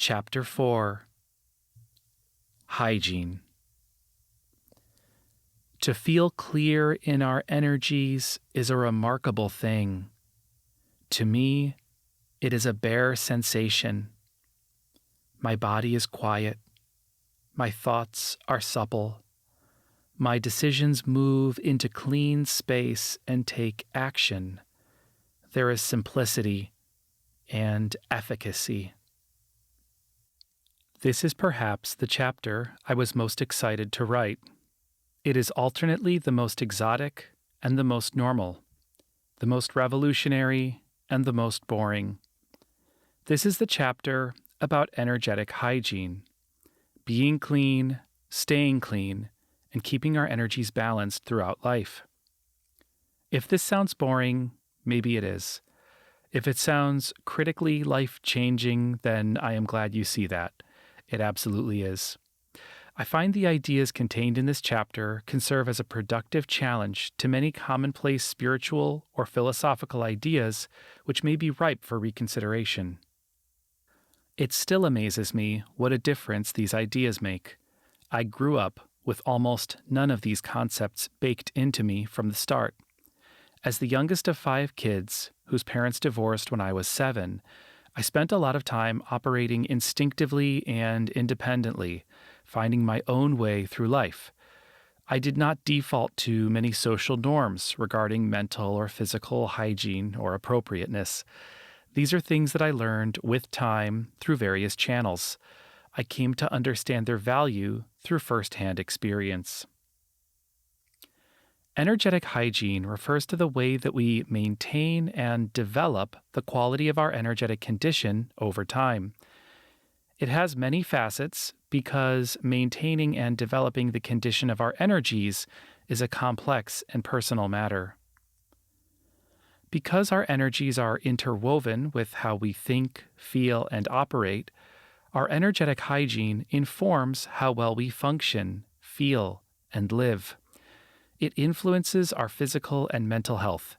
Chapter 4. Hygiene. To feel clear in our energies is a remarkable thing. To me, it is a bare sensation. My body is quiet. My thoughts are supple. My decisions move into clean space and take action. There is simplicity and efficacy. This is perhaps the chapter I was most excited to write. It is alternately the most exotic and the most normal, the most revolutionary and the most boring. This is the chapter about energetic hygiene, being clean, staying clean, and keeping our energies balanced throughout life. If this sounds boring, maybe it is. If it sounds critically life-changing, then I am glad you see that. It absolutely is. I find the ideas contained in this chapter can serve as a productive challenge to many commonplace spiritual or philosophical ideas which may be ripe for reconsideration. It still amazes me what a difference these ideas make. I grew up with almost none of these concepts baked into me from the start. As the youngest of 5 kids, whose parents divorced when I was 7, I spent a lot of time operating instinctively and independently, finding my own way through life. I did not default to many social norms regarding mental or physical hygiene or appropriateness. These are things that I learned with time through various channels. I came to understand their value through firsthand experience. Energetic hygiene refers to the way that we maintain and develop the quality of our energetic condition over time. It has many facets because maintaining and developing the condition of our energies is a complex and personal matter. Because our energies are interwoven with how we think, feel, and operate, our energetic hygiene informs how well we function, feel, and live. It influences our physical and mental health.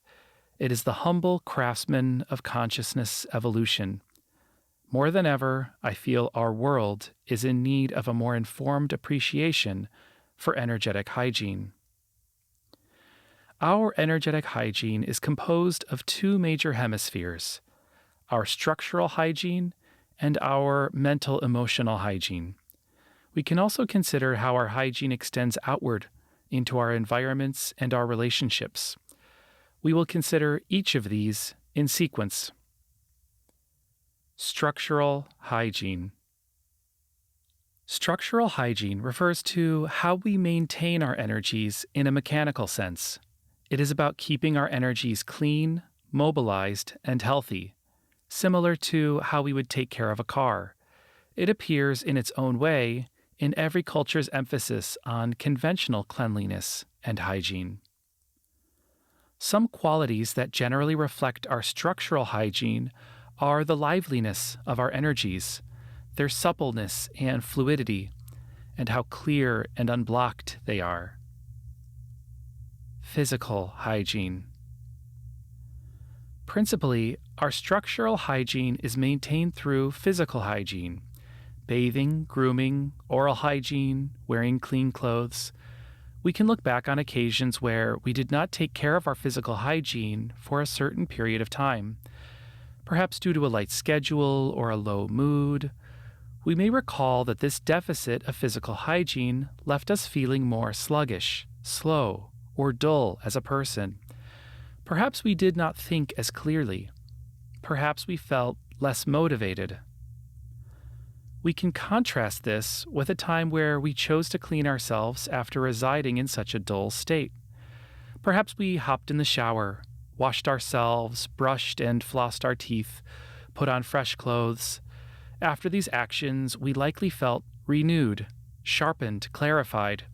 It is the humble craftsman of consciousness evolution. More than ever, I feel our world is in need of a more informed appreciation for energetic hygiene. Our energetic hygiene is composed of 2 major hemispheres, our structural hygiene and our mental-emotional hygiene. We can also consider how our hygiene extends outward into our environments and our relationships. We will consider each of these in sequence. Structural hygiene. Structural hygiene refers to how we maintain our energies in a mechanical sense. It is about keeping our energies clean, mobilized, and healthy, similar to how we would take care of a car. It appears in its own way in every culture's emphasis on conventional cleanliness and hygiene. Some qualities that generally reflect our structural hygiene are the liveliness of our energies, their suppleness and fluidity, and how clear and unblocked they are. Physical hygiene. Principally, our structural hygiene is maintained through physical hygiene. Bathing, grooming, oral hygiene, wearing clean clothes. We can look back on occasions where we did not take care of our physical hygiene for a certain period of time. Perhaps due to a light schedule or a low mood. We may recall that this deficit of physical hygiene left us feeling more sluggish, slow, or dull as a person. Perhaps we did not think as clearly. Perhaps we felt less motivated. We can contrast this with a time where we chose to clean ourselves after residing in such a dull state. Perhaps we hopped in the shower, washed ourselves, brushed and flossed our teeth, put on fresh clothes. After these actions, we likely felt renewed, sharpened, clarified.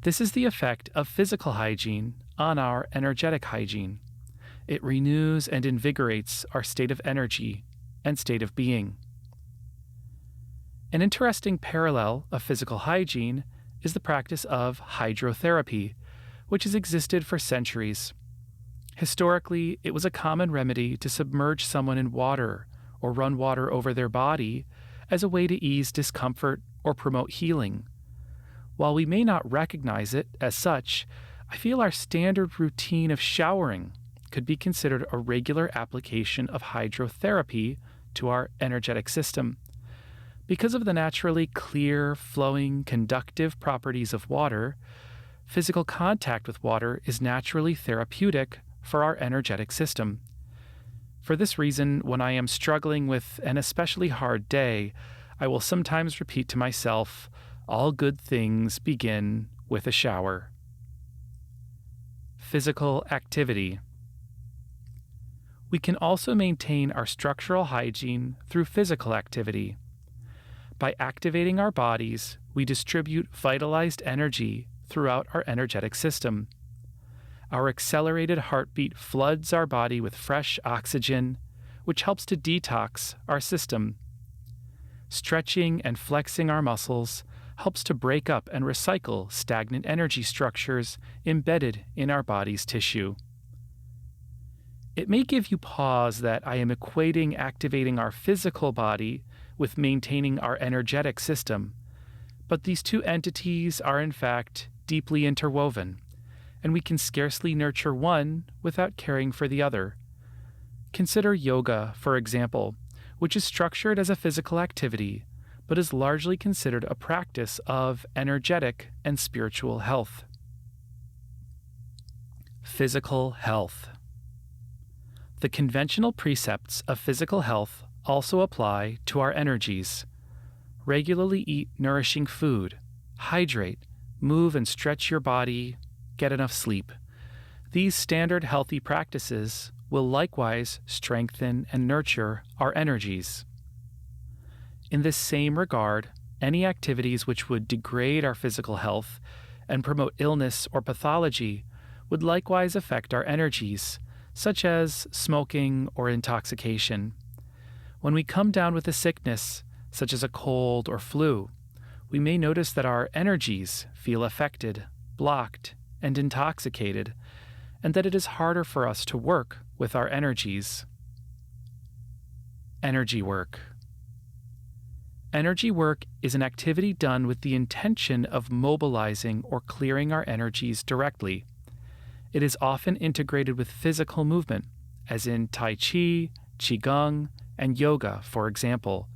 This is the effect of physical hygiene on our energetic hygiene. It renews and invigorates our state of energy and state of being. An interesting parallel of physical hygiene is the practice of hydrotherapy, which has existed for centuries. Historically, it was a common remedy to submerge someone in water or run water over their body as a way to ease discomfort or promote healing. While we may not recognize it as such, I feel our standard routine of showering could be considered a regular application of hydrotherapy to our energetic system. Because of the naturally clear, flowing, conductive properties of water, physical contact with water is naturally therapeutic for our energetic system. For this reason, when I am struggling with an especially hard day, I will sometimes repeat to myself, "All good things begin with a shower." Physical activity. We can also maintain our structural hygiene through physical activity. By activating our bodies, we distribute vitalized energy throughout our energetic system. Our accelerated heartbeat floods our body with fresh oxygen, which helps to detox our system. Stretching and flexing our muscles helps to break up and recycle stagnant energy structures embedded in our body's tissue. It may give you pause that I am equating activating our physical body with maintaining our energetic system, but these two entities are in fact deeply interwoven, and we can scarcely nurture one without caring for the other. Consider yoga, for example, which is structured as a physical activity, but is largely considered a practice of energetic and spiritual health. Physical health. The conventional precepts of physical health also apply to our energies. Regularly eat nourishing food, hydrate, move and stretch your body, get enough sleep. These standard healthy practices will likewise strengthen and nurture our energies. In this same regard, any activities which would degrade our physical health and promote illness or pathology would likewise affect our energies, such as smoking or intoxication. When we come down with a sickness, such as a cold or flu, we may notice that our energies feel affected, blocked, and intoxicated, and that it is harder for us to work with our energies. Energy work. Energy work is an activity done with the intention of mobilizing or clearing our energies directly. It is often integrated with physical movement, as in Tai Chi, Qigong, and yoga, for example.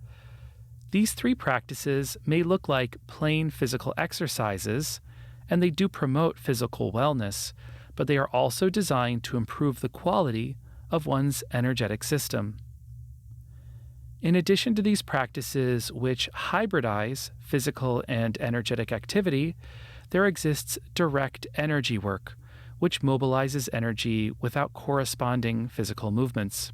These three practices may look like plain physical exercises, and they do promote physical wellness, but they are also designed to improve the quality of one's energetic system. In addition to these practices which hybridize physical and energetic activity, there exists direct energy work, which mobilizes energy without corresponding physical movements.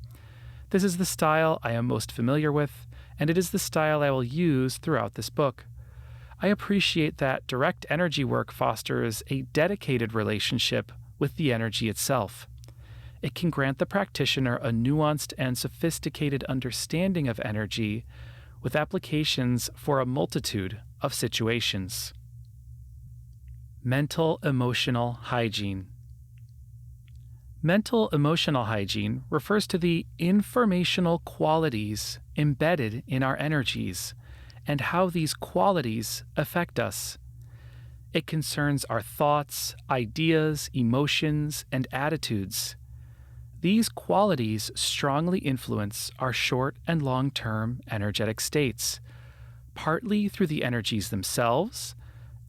This is the style I am most familiar with, and it is the style I will use throughout this book. I appreciate that direct energy work fosters a dedicated relationship with the energy itself. It can grant the practitioner a nuanced and sophisticated understanding of energy with applications for a multitude of situations. Mental emotional hygiene. Mental emotional hygiene refers to the informational qualities embedded in our energies and how these qualities affect us. It concerns our thoughts, ideas, emotions, and attitudes. These qualities strongly influence our short and long-term energetic states, partly through the energies themselves,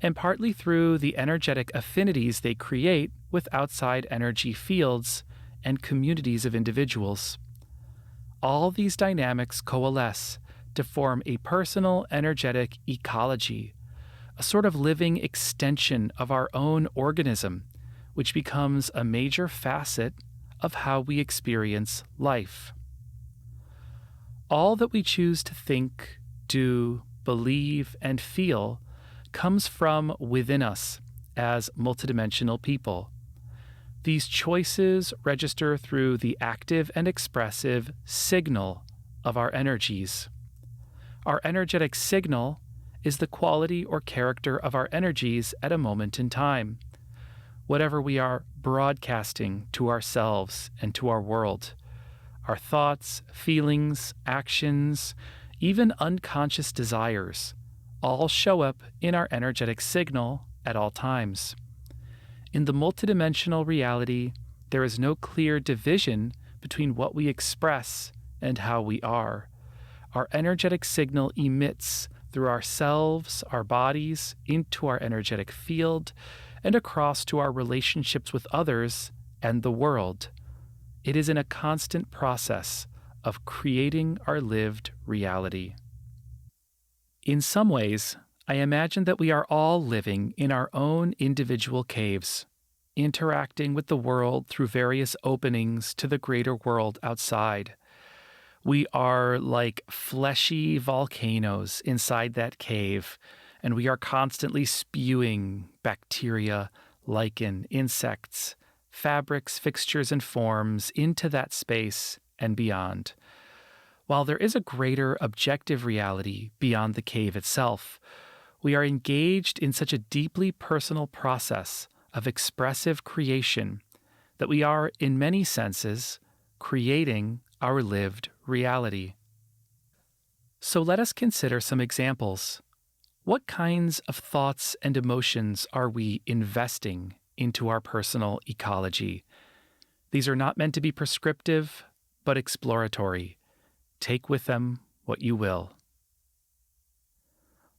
and partly through the energetic affinities they create with outside energy fields and communities of individuals. All these dynamics coalesce to form a personal energetic ecology, a sort of living extension of our own organism, which becomes a major facet of how we experience life. All that we choose to think, do, believe, and feel comes from within us as multidimensional people. These choices register through the active and expressive signal of our energies. Our energetic signal is the quality or character of our energies at a moment in time. Whatever we are broadcasting to ourselves and to our world, our thoughts, feelings, actions, even unconscious desires, all show up in our energetic signal at all times. In the multidimensional reality, there is no clear division between what we express and how we are. Our energetic signal emits through ourselves, our bodies, into our energetic field, and across to our relationships with others and the world. It is in a constant process of creating our lived reality. In some ways, I imagine that we are all living in our own individual caves, interacting with the world through various openings to the greater world outside. We are like fleshy volcanoes inside that cave, and we are constantly spewing bacteria, lichen, insects, fabrics, fixtures, and forms into that space and beyond. While there is a greater objective reality beyond the cave itself, we are engaged in such a deeply personal process of expressive creation that we are, in many senses, creating our lived reality. So let us consider some examples. What kinds of thoughts and emotions are we investing into our personal ecology? These are not meant to be prescriptive, but exploratory. Take with them what you will.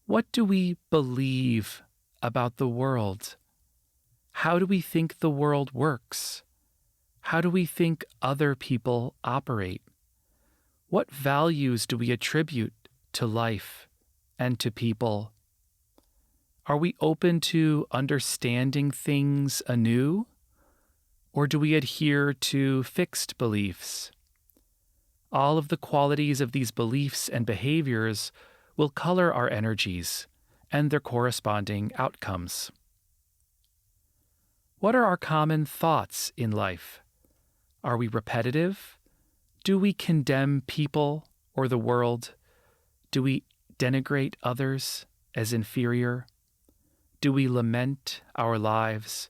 What do we believe about the world? How do we think the world works? How do we think other people operate? What values do we attribute to life and to people? Are we open to understanding things anew? Or do we adhere to fixed beliefs? All of the qualities of these beliefs and behaviors will color our energies and their corresponding outcomes. What are our common thoughts in life? Are we repetitive? Do we condemn people or the world? Do we denigrate others as inferior? Do we lament our lives?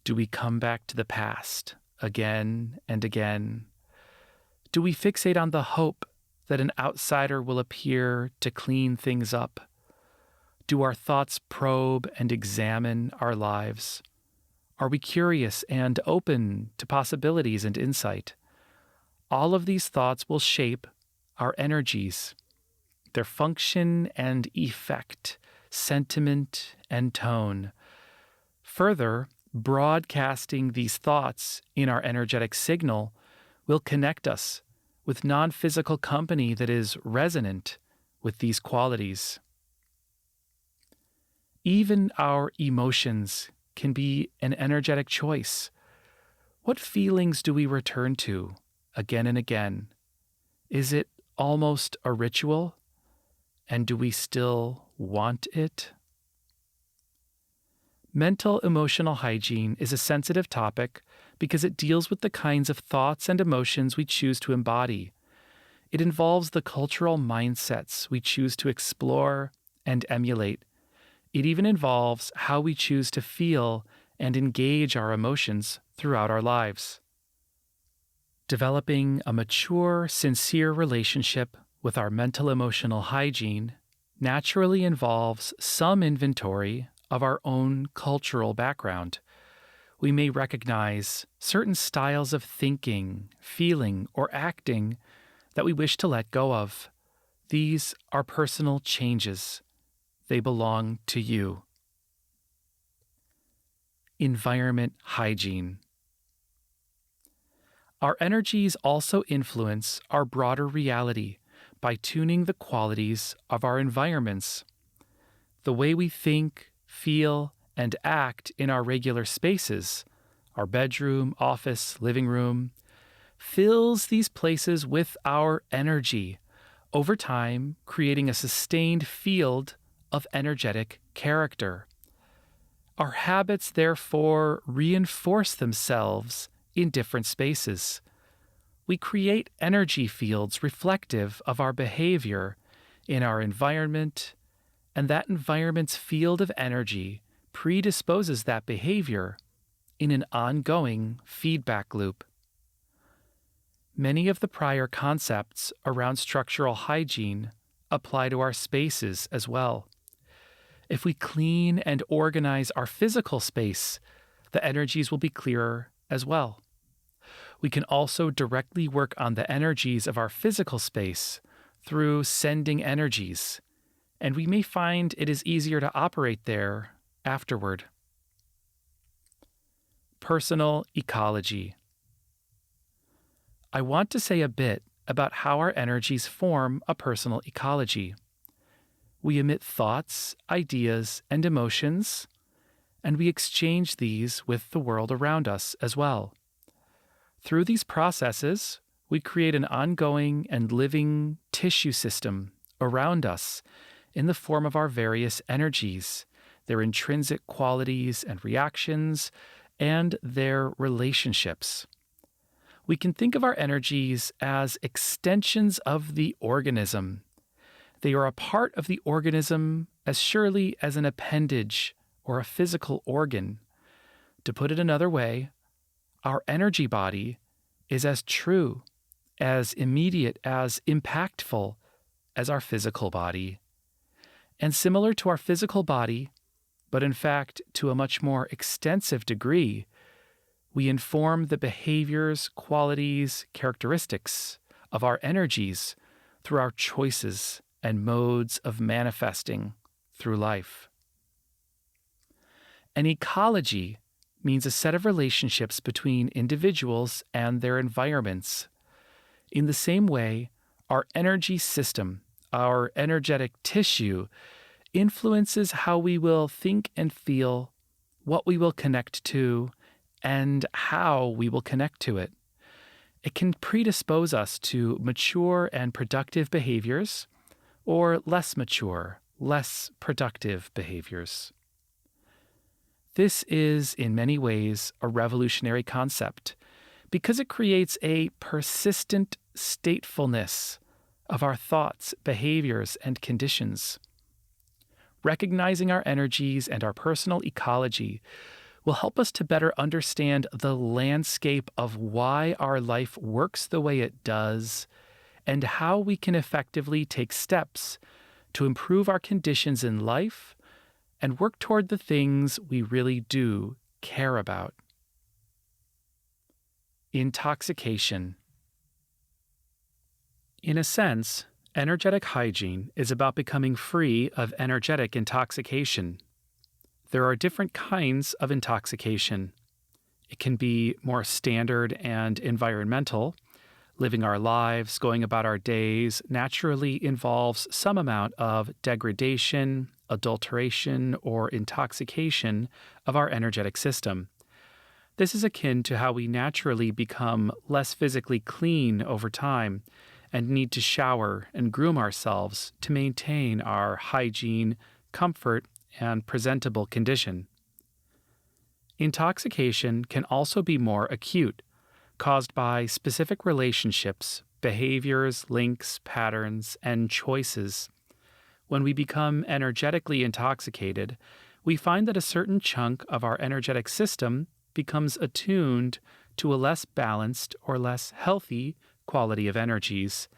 Do we come back to the past again and again? Do we fixate on the hope that an outsider will appear to clean things up? Do our thoughts probe and examine our lives? Are we curious and open to possibilities and insight? All of these thoughts will shape our energies, their function and effect, sentiment and tone. Further, broadcasting these thoughts in our energetic signal will connect us with non-physical company that is resonant with these qualities. Even our emotions can be an energetic choice. What feelings do we return to again and again? Is it almost a ritual? And do we still want it? Mental emotional hygiene is a sensitive topic because it deals with the kinds of thoughts and emotions we choose to embody. It involves the cultural mindsets we choose to explore and emulate. It even involves how we choose to feel and engage our emotions throughout our lives. Developing a mature, sincere relationship with our mental emotional hygiene naturally involves some inventory of our own cultural background. We may recognize certain styles of thinking, feeling, or acting that we wish to let go of. These are personal changes. They belong to you. Environment hygiene. Our energies also influence our broader reality by tuning the qualities of our environments. The way we think, feel, and act in our regular spaces, our bedroom, office, living room, fills these places with our energy, over time creating a sustained field of energetic character. Our habits, therefore, reinforce themselves in different spaces. We create energy fields reflective of our behavior in our environment, and that environment's field of energy predisposes that behavior in an ongoing feedback loop. Many of the prior concepts around structural hygiene apply to our spaces as well. If we clean and organize our physical space, the energies will be clearer as well. We can also directly work on the energies of our physical space through sending energies, and we may find it is easier to operate there afterward. Personal ecology. I want to say a bit about how our energies form a personal ecology. We emit thoughts, ideas, and emotions, and we exchange these with the world around us as well. Through these processes, we create an ongoing and living tissue system around us in the form of our various energies, their intrinsic qualities and reactions, and their relationships. We can think of our energies as extensions of the organism. They are a part of the organism as surely as an appendage or a physical organ. To put it another way, our energy body is as true, as immediate, as impactful as our physical body. And similar to our physical body, but in fact to a much more extensive degree, we inform the behaviors, qualities, characteristics of our energies through our choices and modes of manifesting through life. An ecology means a set of relationships between individuals and their environments. In the same way, our energy system, our energetic tissue, influences how we will think and feel, what we will connect to, and how we will connect to it. It can predispose us to mature and productive behaviors, or less mature, less productive behaviors. This is, in many ways, a revolutionary concept because it creates a persistent statefulness of our thoughts, behaviors, and conditions. Recognizing our energies and our personal ecology will help us to better understand the landscape of why our life works the way it does and how we can effectively take steps to improve our conditions in life and work toward the things we really do care about. Intoxication. In a sense, energetic hygiene is about becoming free of energetic intoxication. There are different kinds of intoxication. It can be more standard and environmental. Living our lives, going about our days, naturally involves some amount of degradation, adulteration, or intoxication of our energetic system. This is akin to how we naturally become less physically clean over time and need to shower and groom ourselves to maintain our hygiene, comfort, and presentable condition. Intoxication can also be more acute, caused by specific relationships, behaviors, links, patterns, and choices. When we become energetically intoxicated, we find that a certain chunk of our energetic system becomes attuned to a less balanced or less healthy quality of energies.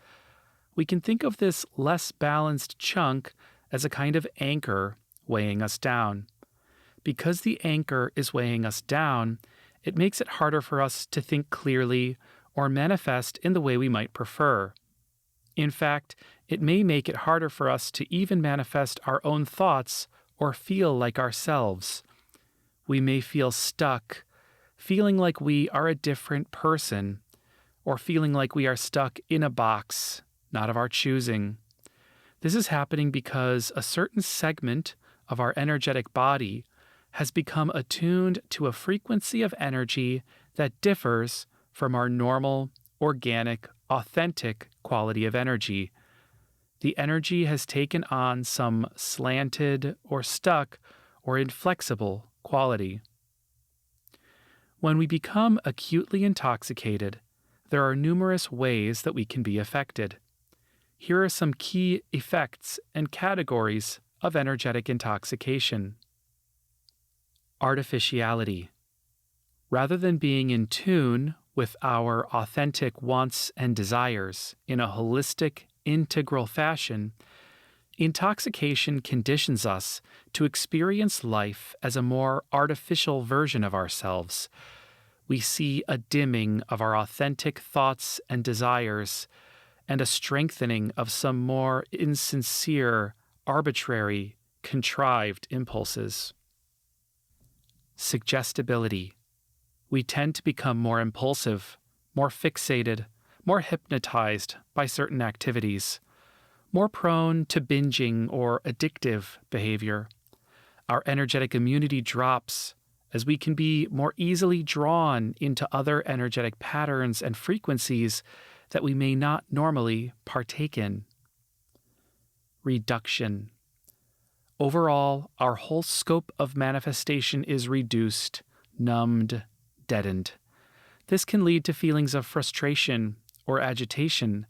We can think of this less balanced chunk as a kind of anchor weighing us down. Because the anchor is weighing us down, it makes it harder for us to think clearly or manifest in the way we might prefer. In fact, it may make it harder for us to even manifest our own thoughts or feel like ourselves. We may feel stuck, feeling like we are a different person, or feeling like we are stuck in a box, not of our choosing. This is happening because a certain segment of our energetic body has become attuned to a frequency of energy that differs from our normal, organic, authentic quality of energy. The energy has taken on some slanted or stuck or inflexible quality. When we become acutely intoxicated, there are numerous ways that we can be affected. Here are some key effects and categories of energetic intoxication. Artificiality. Rather than being in tune with our authentic wants and desires in a holistic, integral fashion, intoxication conditions us to experience life as a more artificial version of ourselves. We see a dimming of our authentic thoughts and desires, and a strengthening of some more insincere, arbitrary, contrived impulses. Suggestibility. We tend to become more impulsive, more fixated, more hypnotized by certain activities, more prone to binging or addictive behavior. Our energetic immunity drops as we can be more easily drawn into other energetic patterns and frequencies that we may not normally partake in. Reduction. Overall, our whole scope of manifestation is reduced, numbed, deadened. This can lead to feelings of frustration or agitation,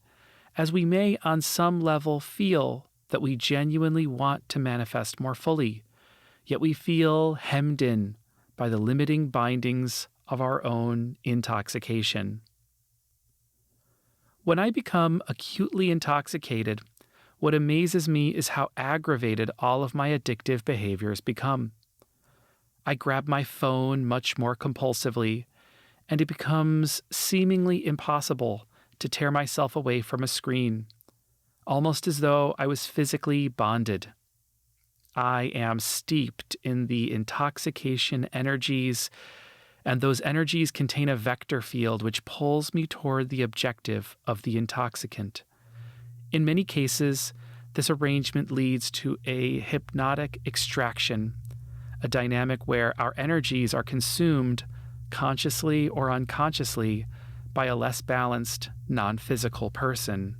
as we may on some level feel that we genuinely want to manifest more fully, yet we feel hemmed in by the limiting bindings of our own intoxication. When I become acutely intoxicated, what amazes me is how aggravated all of my addictive behaviors become. I grab my phone much more compulsively, and it becomes seemingly impossible to tear myself away from a screen, almost as though I was physically bonded. I am steeped in the intoxication energies, and those energies contain a vector field which pulls me toward the objective of the intoxicant. In many cases, this arrangement leads to a hypnotic extraction, a dynamic where our energies are consumed, consciously or unconsciously, by a less balanced, non-physical person.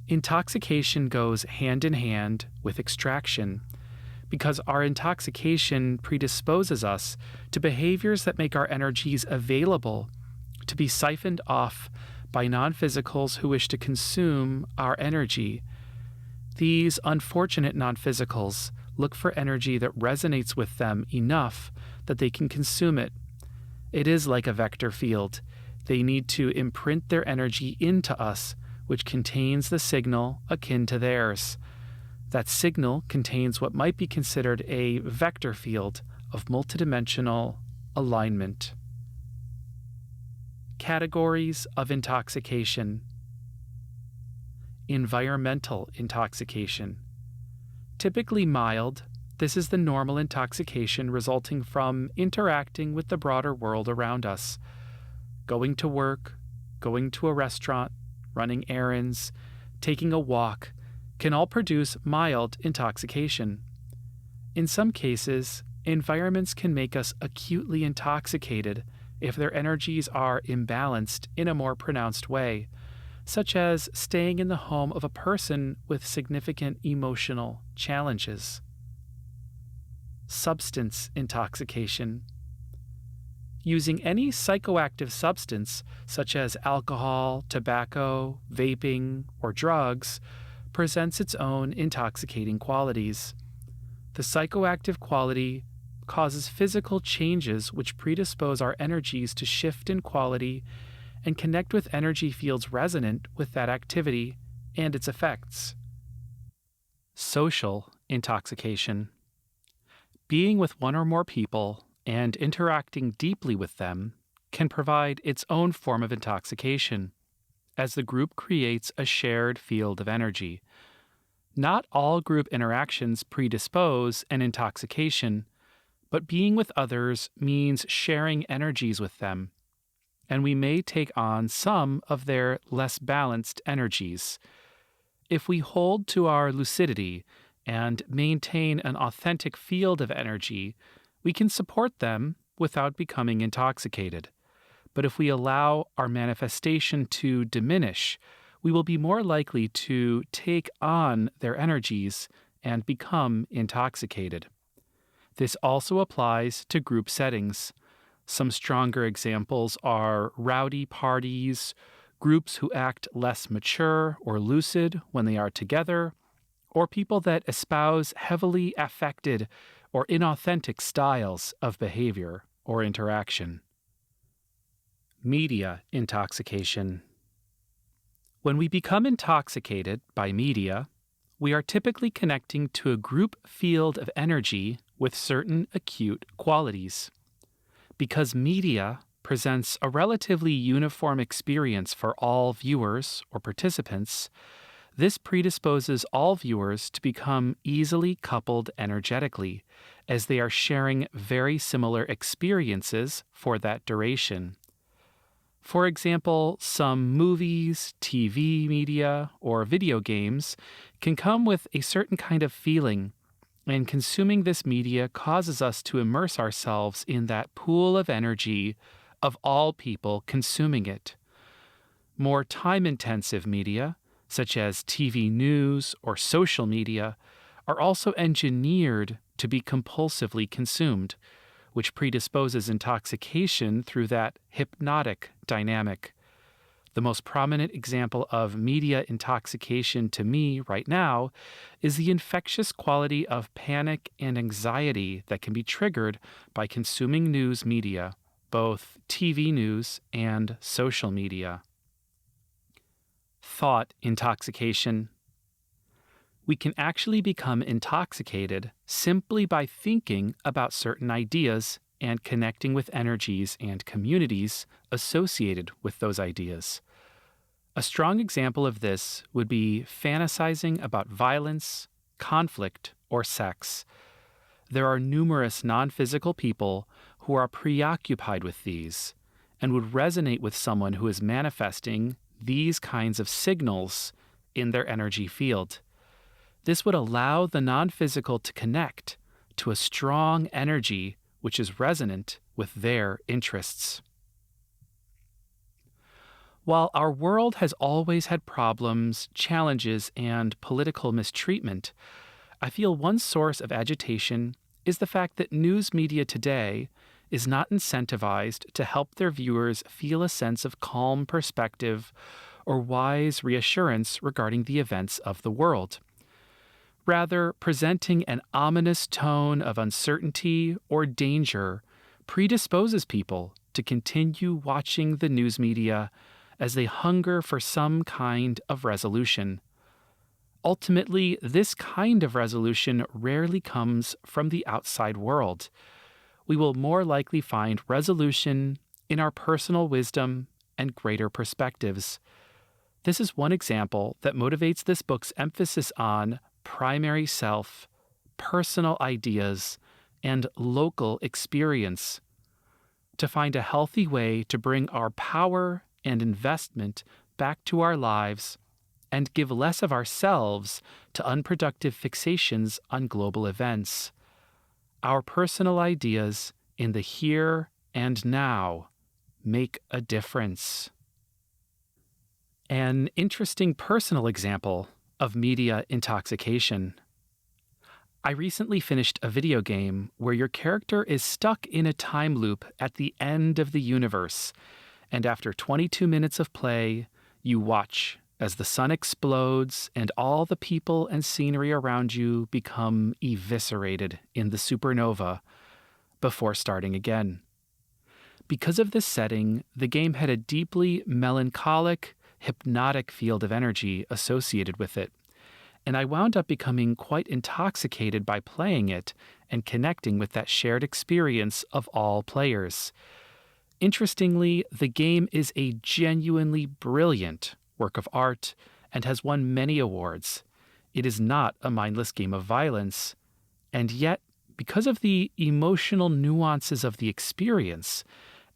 Intoxication goes hand in hand with extraction, because our intoxication predisposes us to behaviors that make our energies available to be siphoned off by non-physicals who wish to consume our energy. These unfortunate non-physicals look for energy that resonates with them enough that they can consume it. It is like a vector field. They need to imprint their energy into us, which contains the signal akin to theirs. That signal contains what might be considered a vector field of multidimensional alignment. Categories of intoxication. Environmental intoxication. Typically mild, this is the normal intoxication resulting from interacting with the broader world around us. Going to work, going to a restaurant, running errands, taking a walk can all produce mild intoxication. In some cases, environments can make us acutely intoxicated if their energies are imbalanced in a more pronounced way, such as staying in the home of a person with significant emotional challenges. Substance intoxication. Using any psychoactive substance, such as alcohol, tobacco, vaping, or drugs, presents its own intoxicating qualities. The psychoactive quality causes physical changes which predispose our energies to shift in quality and connect with energy fields resonant with that activity and its effects. Social intoxication. Being with one or more people and interacting deeply with them can provide its own form of intoxication, as the group creates a shared field of energy. Not all group interactions predispose an intoxication, but being with others means sharing energies with them, and we may take on some of their less balanced energies. If we hold to our lucidity and maintain an authentic field of energy, we can support them without becoming intoxicated. But if we allow our manifestation to diminish, we will be more likely to take on their energies and become intoxicated. This also applies to group settings. Some stronger examples are rowdy parties, groups who act less mature or lucid when they are together, or people that espouse heavily affected or inauthentic styles of behavior or interaction. Media intoxication. When we become intoxicated by media, we are typically connecting to a group field of energy with certain acute qualities. Because media presents a relatively uniform experience for all viewers or participants, this predisposes all viewers to become easily coupled energetically, as they are sharing very similar experiences for that duration. For example, some movies, TV media, or video games can come with a certain kind of feeling, and consuming this media causes us to immerse ourselves in that pool of energy of all people consuming it. More time-intensive media, such as TV news or social media, are also engineered to be compulsively consumed, which predisposes intoxication through that hypnotic dynamic. The most prominent example of media intoxication to me right now is the infectious quality of panic and anxiety that can be triggered by consuming news media, both TV news and social media. Thought intoxication. We can actually become intoxicated simply by thinking about certain ideas and connecting with energies and communities associated with those ideas. A strong example of this would be fantasizing about violence, conflict, or sex. There are numerous non-physical people who are preoccupied with these and would resonate with someone who is manifesting these kinds of signals in their energy field. This would allow the non-physical to connect to a strong energy which is resonant with their interests. While our world has always had problems, challenges, and political mistreatment, I feel one source of agitation is the fact that news media today is not incentivized to help their viewers feel a sense of calm perspective or wise reassurance regarding the events of the world. Rather, presenting an ominous tone of uncertainty or danger predisposes people to continue watching the news media as they hunger for some kind of resolution. Ultimately, this kind of resolution rarely comes from the outside world. We will more likely find resolution in our personal wisdom and greater perspectives. This is one example that motivates this book's emphasis on primary self, personal ideas, and local experience. To find a healthy way to bring our power and investment back to our lives and give less of ourselves to unproductive fixations on global events. Our personal ideas in the here and now make a difference. An interesting personal example of media intoxication. I recently finished a video game where your character is stuck in a time loop at the end of the universe, and after 22 minutes of play, you watch as the sun explodes and all the people and scenery around you become eviscerated in the supernova before starting again. Because of this setting, the game had a deeply melancholic, hypnotic field of energy associated with it, and I wound up becoming quite intoxicated by playing it and connecting with that shared experience of all players. Interestingly, the game is a genuinely brilliant work of art and has won many awards. It is not a mindless game of violence, and yet, because of the emotional nuances of the experience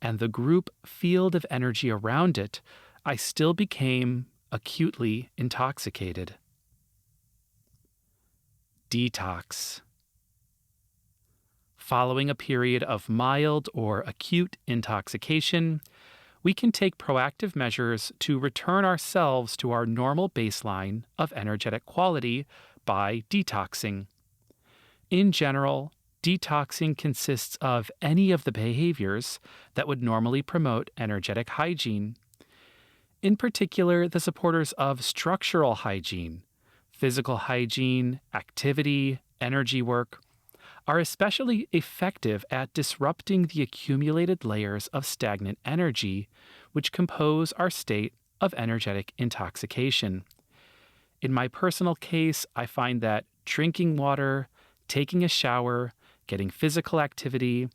and the group field of energy around it, I still became acutely intoxicated. Detox. Following a period of mild or acute intoxication, we can take proactive measures to return ourselves to our normal baseline of energetic quality by detoxing. In general, detoxing consists of any of the behaviors that would normally promote energetic hygiene. In particular, the supporters of structural hygiene, physical hygiene, activity, energy work, are especially effective at disrupting the accumulated layers of stagnant energy which compose our state of energetic intoxication. In my personal case, I find that drinking water, taking a shower, getting physical activity,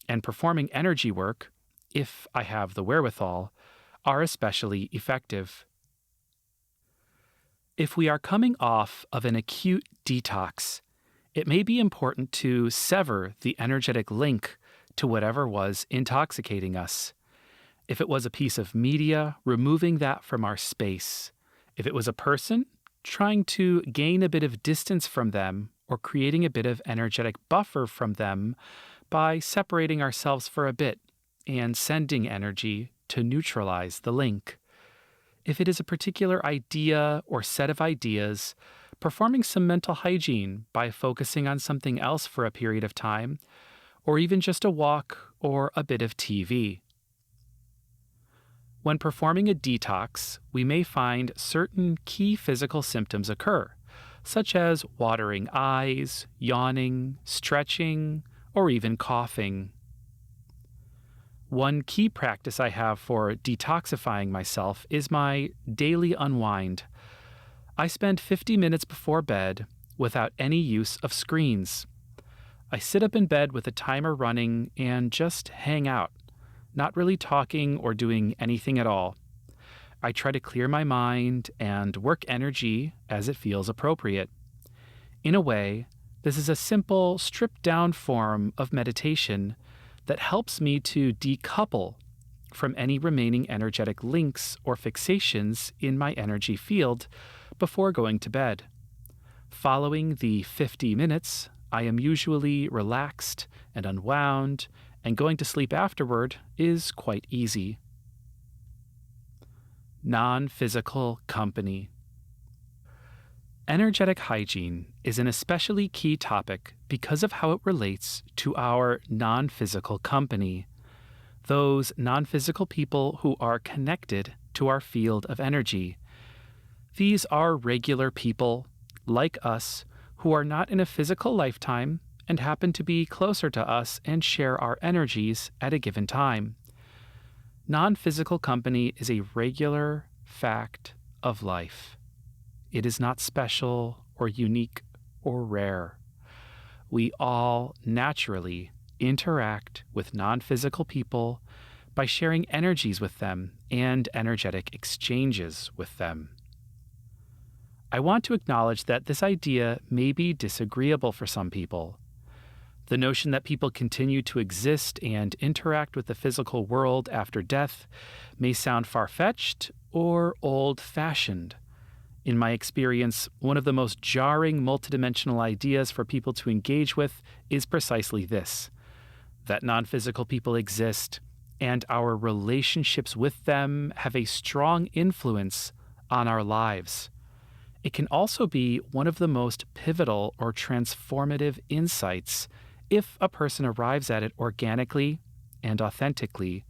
and performing energy work, if I have the wherewithal, are especially effective. If we are coming off of an acute detox, it may be important to sever the energetic link to whatever was intoxicating us. If it was a piece of media, removing that from our space. If it was a person, trying to gain a bit of distance from them or creating a bit of energetic buffer from them by separating ourselves for a bit and sending energy to neutralize the link. If it is a particular idea or set of ideas, performing some mental hygiene by focusing on something else for a period of time, or even just a walk or a bit of TV. When performing a detox, we may find certain key physical symptoms occur, such as watering eyes, yawning, stretching, or even coughing. One key practice I have for detoxifying myself is my daily unwind. I spend 50 minutes before bed without any use of screens. I sit up in bed with a timer running and just hang out, not really talking or doing anything at all. I try to clear my mind and work energy as it feels appropriate. In a way, this is a simple, stripped-down form of meditation that helps me to decouple from any remaining energetic links or fixations in my energy field before going to bed. Following the 50 minutes, I am usually relaxed and unwound, and going to sleep afterward is quite easy. Non-physical company. Energetic hygiene is an especially key topic because of how it relates to our non-physical company, those non-physical people who are connected to our field of energy. These are regular people, like us, who are not in a physical lifetime and happen to be closer to us and share our energies at a given time. Non-physical company is a regular fact of life. It is not special or unique or rare. We all naturally interact with non-physical people by sharing energies with them and energetic exchanges with them. I want to acknowledge that this idea may be disagreeable for some people. The notion that people continue to exist and interact with the physical world after death may sound far-fetched or old-fashioned. In my experience, one of the most jarring multidimensional ideas for people to engage with is precisely this: that non-physical people exist, and our relationships with them have a strong influence on our lives. It can also be one of the most pivotal or transformative insights if a person arrives at it organically and authentically.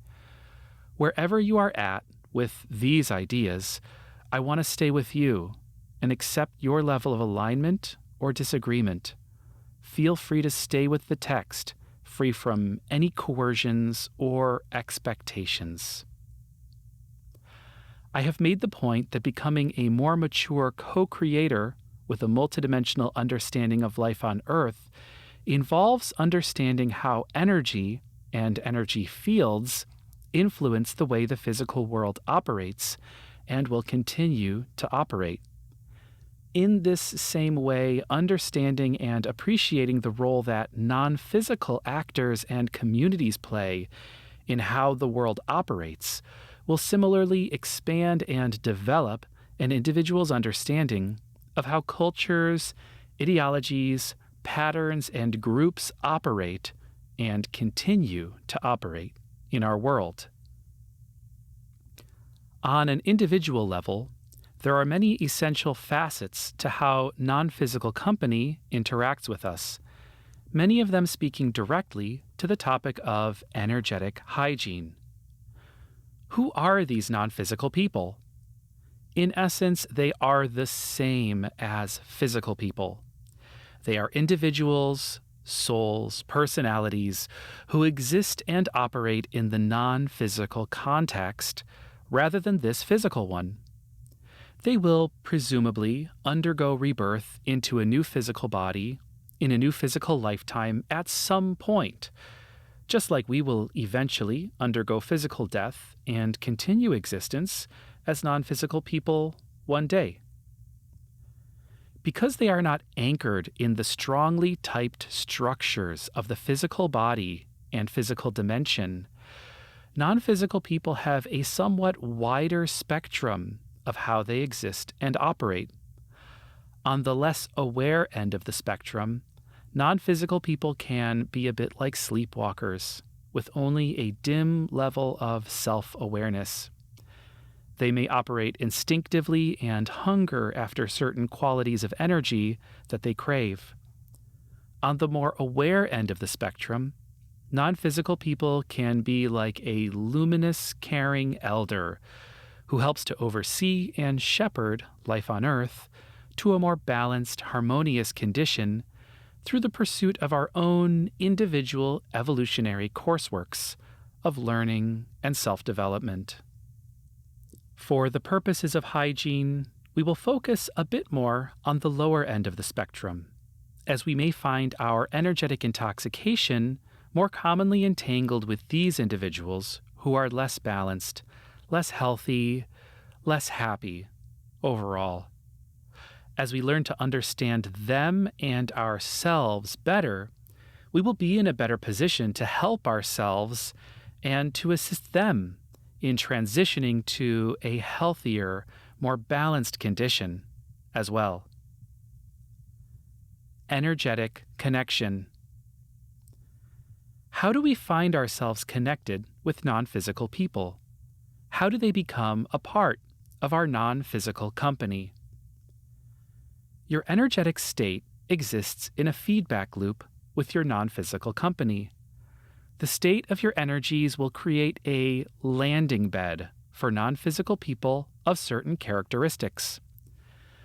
Wherever you are at with these ideas, I want to stay with you and accept your level of alignment or disagreement. Feel free to stay with the text, free from any coercions or expectations. I have made the point that becoming a more mature co-creator with a multidimensional understanding of life on Earth involves understanding how energy and energy fields influence the way the physical world operates and will continue to operate. In this same way, understanding and appreciating the role that non-physical actors and communities play in how the world operates will similarly expand and develop an individual's understanding of how cultures, ideologies, patterns, and groups operate and continue to operate in our world. On an individual level, there are many essential facets to how non-physical company interacts with us, many of them speaking directly to the topic of energetic hygiene. Who are these non-physical people? In essence, they are the same as physical people. They are individuals, souls, personalities who exist and operate in the non-physical context rather than this physical one. They will presumably undergo rebirth into a new physical body in a new physical lifetime at some point, just like we will eventually undergo physical death and continue existence as non-physical people one day. Because they are not anchored in the strongly typed structures of the physical body and physical dimension, non-physical people have a somewhat wider spectrum of how they exist and operate. On the less aware end of the spectrum, non-physical people can be a bit like sleepwalkers, with only a dim level of self-awareness. They may operate instinctively and hunger after certain qualities of energy that they crave. On the more aware end of the spectrum, non-physical people can be like a luminous, caring elder who helps to oversee and shepherd life on Earth to a more balanced, harmonious condition through the pursuit of our own individual evolutionary courseworks of learning and self-development. For the purposes of hygiene, we will focus a bit more on the lower end of the spectrum, as we may find our energetic intoxication more commonly entangled with these individuals who are less balanced, less healthy, less happy overall. As we learn to understand them and ourselves better, we will be in a better position to help ourselves and to assist them in transitioning to a healthier, more balanced condition as well. Energetic connection. How do we find ourselves connected with non-physical people? How do they become a part of our non-physical company? Your energetic state exists in a feedback loop with your non-physical company. The state of your energies will create a landing bed for non-physical people of certain characteristics.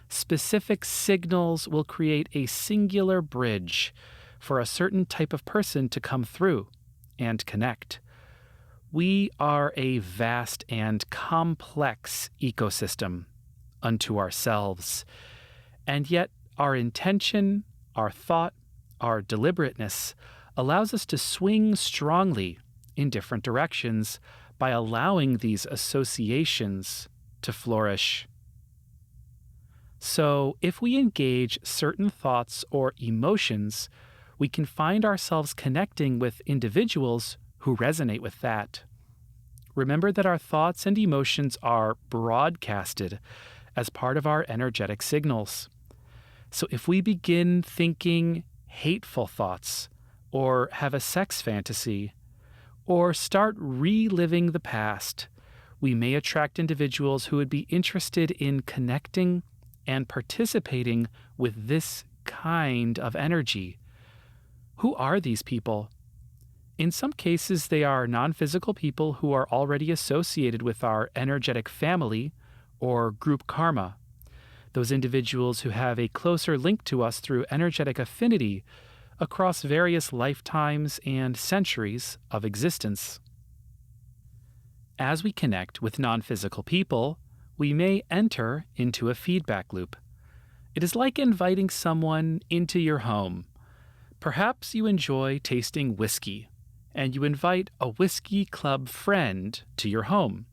Specific signals will create a singular bridge for a certain type of person to come through and connect. We are a vast and complex ecosystem unto ourselves, and yet our intention, our thought, our deliberateness allows us to swing strongly in different directions by allowing these associations to flourish. So, if we engage certain thoughts or emotions, we can find ourselves connecting with individuals who resonate with that. Remember that our thoughts and emotions are broadcasted as part of our energetic signals. So if we begin thinking hateful thoughts, or have a sex fantasy, or start reliving the past, we may attract individuals who would be interested in connecting and participating with this kind of energy. Who are these people? In some cases, they are non-physical people who are already associated with our energetic family or group karma. Those individuals who have a closer link to us through energetic affinity across various lifetimes and centuries of existence. As we connect with non-physical people, we may enter into a feedback loop. It is like inviting someone into your home. Perhaps you enjoy tasting whiskey, and you invite a whiskey club friend to your home.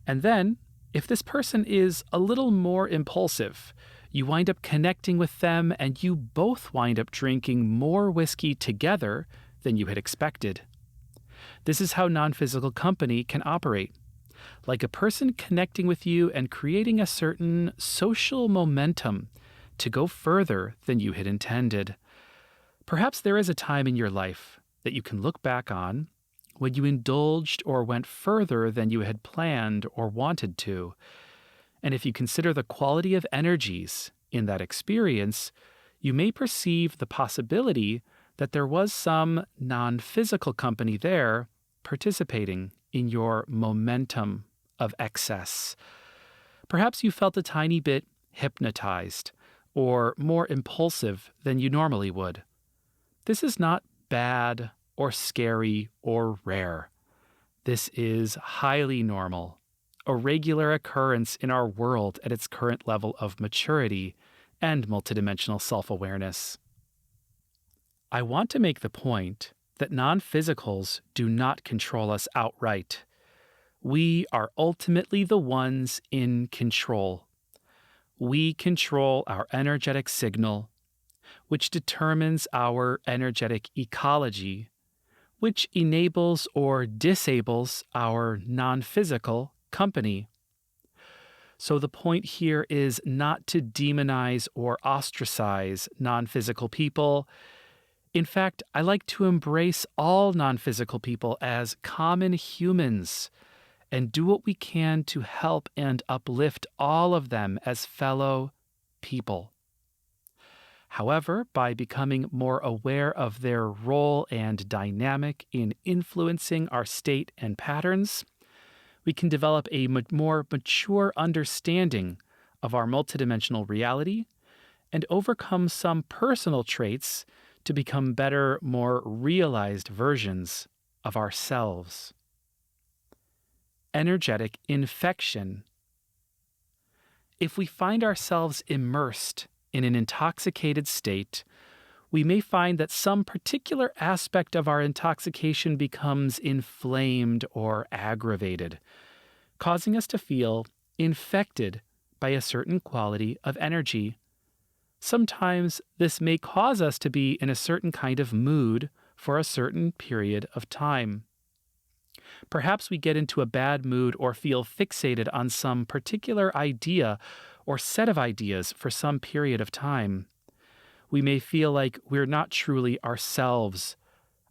And then, if this person is a little more impulsive, you wind up connecting with them and you both wind up drinking more whiskey together than you had expected. This is how non-physical company can operate. Like a person connecting with you and creating a certain social momentum to go further than you had intended. Perhaps there is a time in your life that you can look back on when you indulged or went further than you had planned or wanted to. And if you consider the quality of energies in that experience, you may perceive the possibility that there was some non-physical company there participating in your momentum of excess. Perhaps you felt a tiny bit hypnotized or more impulsive than you normally would. This is not bad or scary or rare. This is highly normal, a regular occurrence in our world at its current level of maturity and multidimensional self-awareness. I want to make the point that non-physicals do not control us outright. We are ultimately the ones in control. We control our energetic signal, which determines our energetic ecology, which enables or disables our non-physical company. So the point here is not to demonize or ostracize non-physical people. In fact, I like to embrace all non-physical people as common humans and do what we can to help and uplift all of them as fellow people. However, by becoming more aware of their role and dynamic in influencing our state and patterns, we can develop a more mature understanding of our multidimensional reality and overcome some personal traits to become better, more realized versions of ourselves. Energetic infection. If we find ourselves immersed in an intoxicated state, we may find that some particular aspect of our intoxication becomes inflamed or aggravated, causing us to feel infected by a certain quality of energy. Sometimes this may cause us to be in a certain kind of mood for a certain period of time. Perhaps we get into a bad mood or feel fixated on some particular idea or set of ideas for some period of time. We may feel like we're not truly ourselves.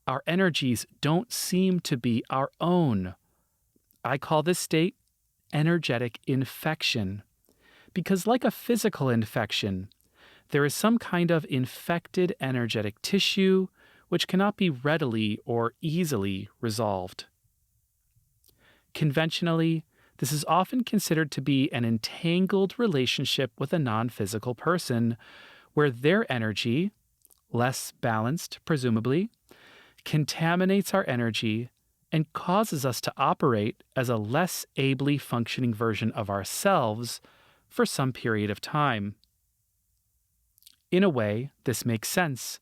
Our energies don't seem to be our own. I call this state energetic infection, because like a physical infection, there is some kind of infected energetic tissue which cannot be readily or easily resolved. Conventionally, this is often considered to be an entangled relationship with a non-physical person, where their energy, less balanced presumably, contaminates our energy and causes us to operate as a less ably functioning version of ourselves for some period of time. In a way, this makes sense,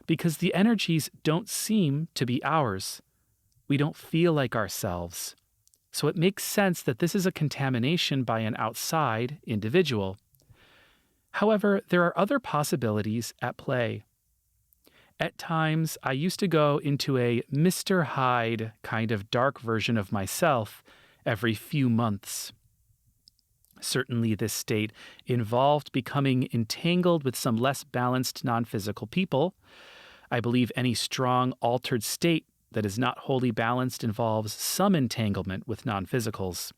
because the energies don't seem to be ours. We don't feel like ourselves. So it makes sense that this is a contamination by an outside individual. However, there are other possibilities at play. At times, I used to go into a Mr. Hyde kind of dark version of myself every few months. Certainly, this state involved becoming entangled with some less balanced non-physical people. I believe any strong, altered state that is not wholly balanced involves some entanglement with non-physicals.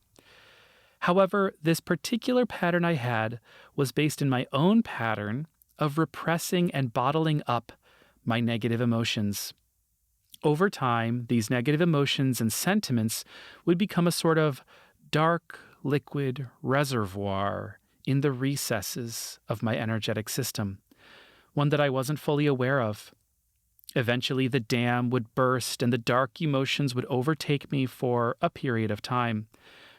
However, this particular pattern I had was based in my own pattern of repressing and bottling up my negative emotions. Over time, these negative emotions and sentiments would become a sort of dark, liquid reservoir in the recesses of my energetic system, one that I wasn't fully aware of. Eventually, the dam would burst and the dark emotions would overtake me for a period of time,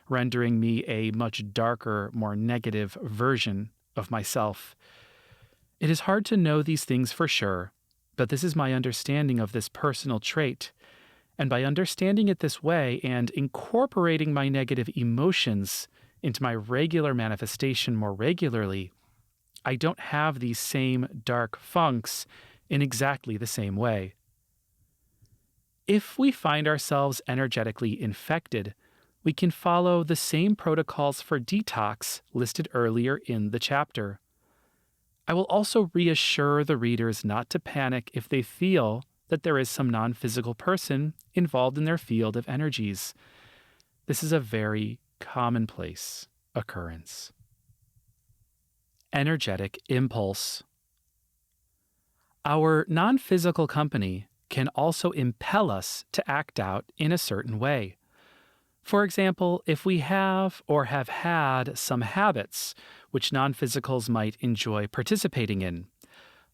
rendering me a much darker, more negative version of myself. It is hard to know these things for sure, but this is my understanding of this personal trait. And by understanding it this way and incorporating my negative emotions into my regular manifestation more regularly, I don't have these same dark funks in exactly the same way. If we find ourselves energetically infected, we can follow the same protocols for detox listed earlier in the chapter. I will also reassure the readers not to panic if they feel that there is some non-physical person involved in their field of energies. This is a very commonplace occurrence. Energetic impulse. Our non-physical company can also impel us to act out in a certain way. For example, if we have or have had some habits which non-physicals might enjoy participating in,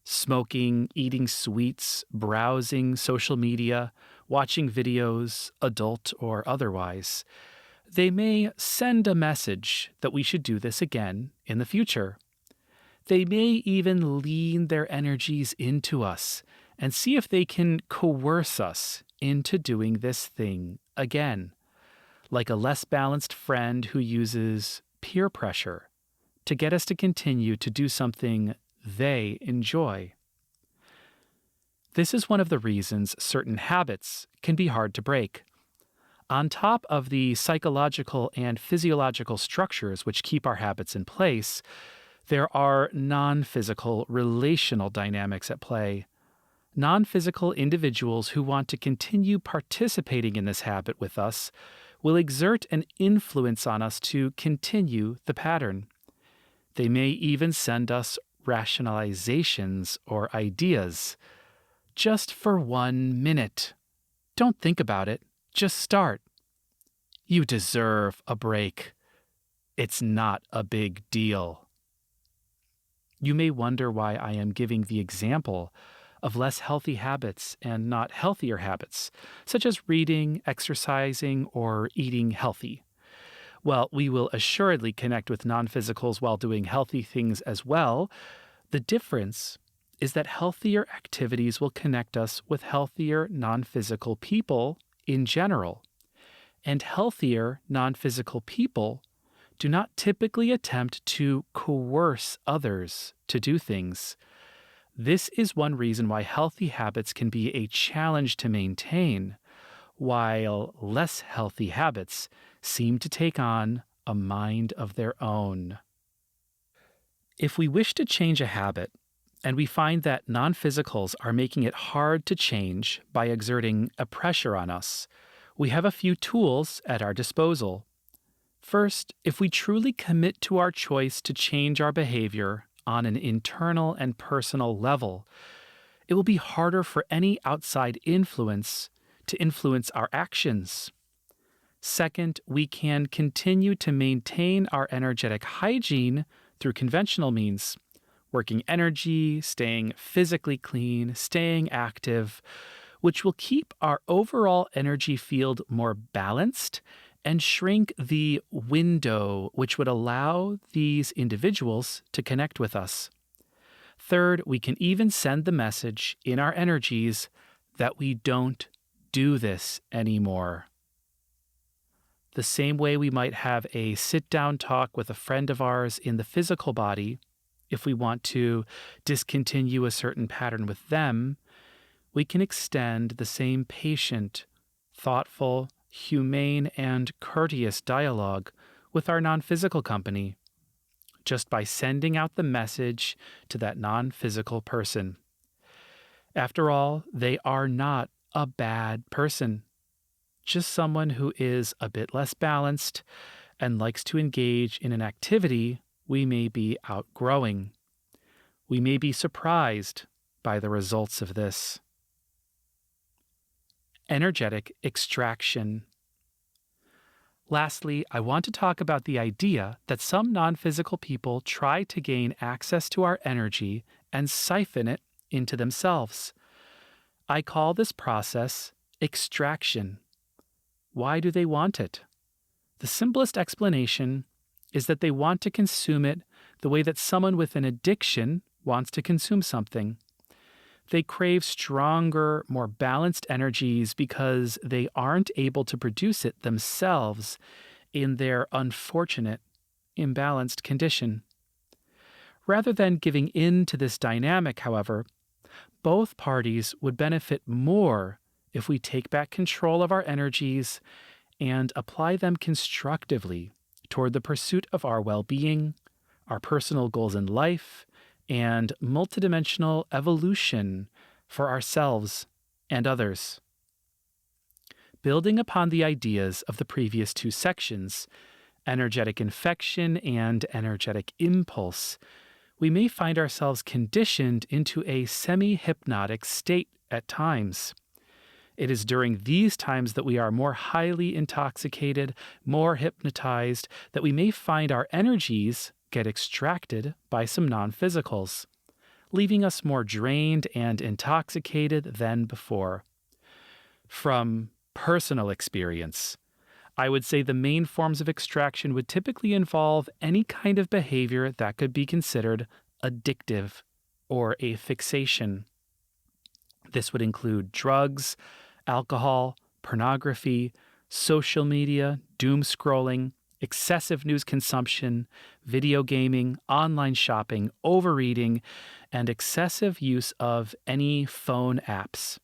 Smoking, eating sweets, browsing social media, watching videos, adult or otherwise. They may send a message that we should do this again in the future. They may even lean their energies into us and see if they can coerce us into doing this thing again, like a less balanced friend who uses peer pressure to get us to continue to do something they enjoy. This is one of the reasons certain habits can be hard to break. On top of the psychological and physiological structures which keep our habits in place, there are non-physical relational dynamics at play. Non-physical individuals who want to continue participating in this habit with us will exert an influence on us to continue the pattern. They may even send us rationalizations or ideas. Just for 1 minute. Don't think about it. Just start. You deserve a break. It's not a big deal. You may wonder why I am giving the example of less healthy habits and not healthier habits, such as reading, exercising, or eating healthy. Well, we will assuredly connect with non-physicals while doing healthy things as well. The difference is that healthier activities will connect us with healthier non-physical people in general. And healthier non-physical people do not typically attempt to coerce others to do things. This is one reason why healthy habits can be a challenge to maintain, while less healthy habits seem to take on a mind of their own. If we wish to change a habit, and we find that non-physicals are making it hard to change by exerting a pressure on us, we have a few tools at our disposal. First, if we truly commit to our choice to change our behavior on an internal and personal level, it will be harder for any outside influence to influence our actions. Second, we can continue to maintain our energetic hygiene through conventional means. Working energy, staying physically clean, staying active, which will keep our overall energy field more balanced and shrink the window which would allow these individuals to connect with us. Third, we can even send the message in our energies that we don't do this anymore. The same way we might have a sit-down talk with a friend of ours in the physical body, if we want to discontinue a certain pattern with them, we can extend the same patient, thoughtful, humane, and courteous dialogue with our non-physical company, just by sending out the message to that non-physical person. After all, they are not a bad person, just someone who is a bit less balanced and likes to engage in an activity we may be outgrowing. We may be surprised by the results of this. Energetic extraction. Lastly, I want to talk about the idea that some non-physical people try to gain access to our energy and siphon it into themselves. I call this process extraction. Why do they want it? The simplest explanation is that they want to consume it the way that someone with an addiction wants to consume something. They crave stronger, more balanced energies because they aren't able to produce it themselves in their unfortunate, imbalanced condition. Rather than giving in to this dynamic, however, both parties would benefit more if we take back control of our energies and apply them constructively toward the pursuit of our well-being, our personal goals in life, and multidimensional evolution for ourselves and others. Building upon the ideas of the previous two sections, energetic infection and energetic impulse, we may find ourselves conditioned into a semi-hypnotic state at times. It is during these times that we are more highly intoxicated, more hypnotized, that we may find our energies get extracted by some non-physicals. leaving us more drained and intoxicated than before. From personal experience, I would say the main forms of extraction would typically involve any kind of behavior that could be considered addictive or a fixation. This would include drugs, alcohol, pornography, social media, doom scrolling, excessive news consumption, video gaming, online shopping, overeating, and excessive use of any phone apps.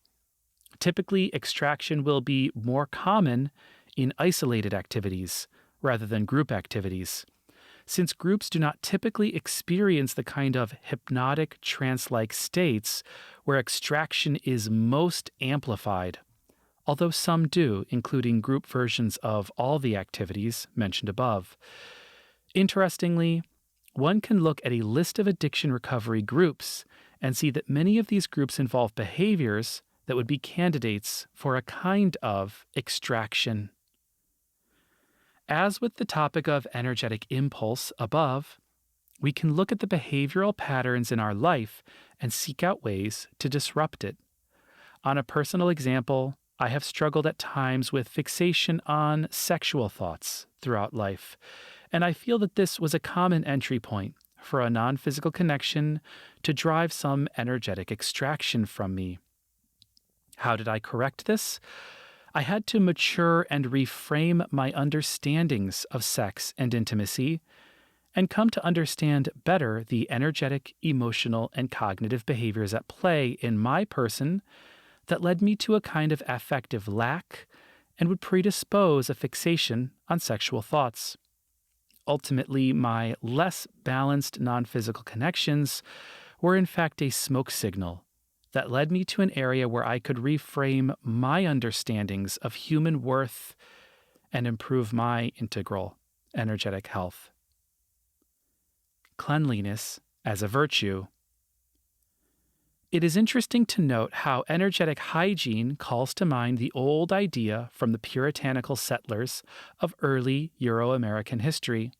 Typically, extraction will be more common in isolated activities rather than group activities, since groups do not typically experience the kind of hypnotic trance-like states where extraction is most amplified, although some do, including group versions of all the activities mentioned above. Interestingly, one can look at a list of addiction recovery groups and see that many of these groups involve behaviors that would be candidates for a kind of extraction. As with the topic of energetic impulse above, we can look at the behavioral patterns in our life and seek out ways to disrupt it. On a personal example, I have struggled at times with fixation on sexual thoughts throughout life, and I feel that this was a common entry point for a non-physical connection to drive some energetic extraction from me. How did I correct this? I had to mature and reframe my understandings of sex and intimacy and come to understand better the energetic, emotional, and cognitive behaviors at play in my person that led me to a kind of affective lack and would predispose a fixation on sexual thoughts. Ultimately, my less balanced non-physical connections were in fact a smoke signal that led me to an area where I could reframe my understandings of human worth and improve my integral energetic health. Cleanliness as a virtue. It is interesting to note how energetic hygiene calls to mind the old idea from the puritanical settlers of early Euro-American history.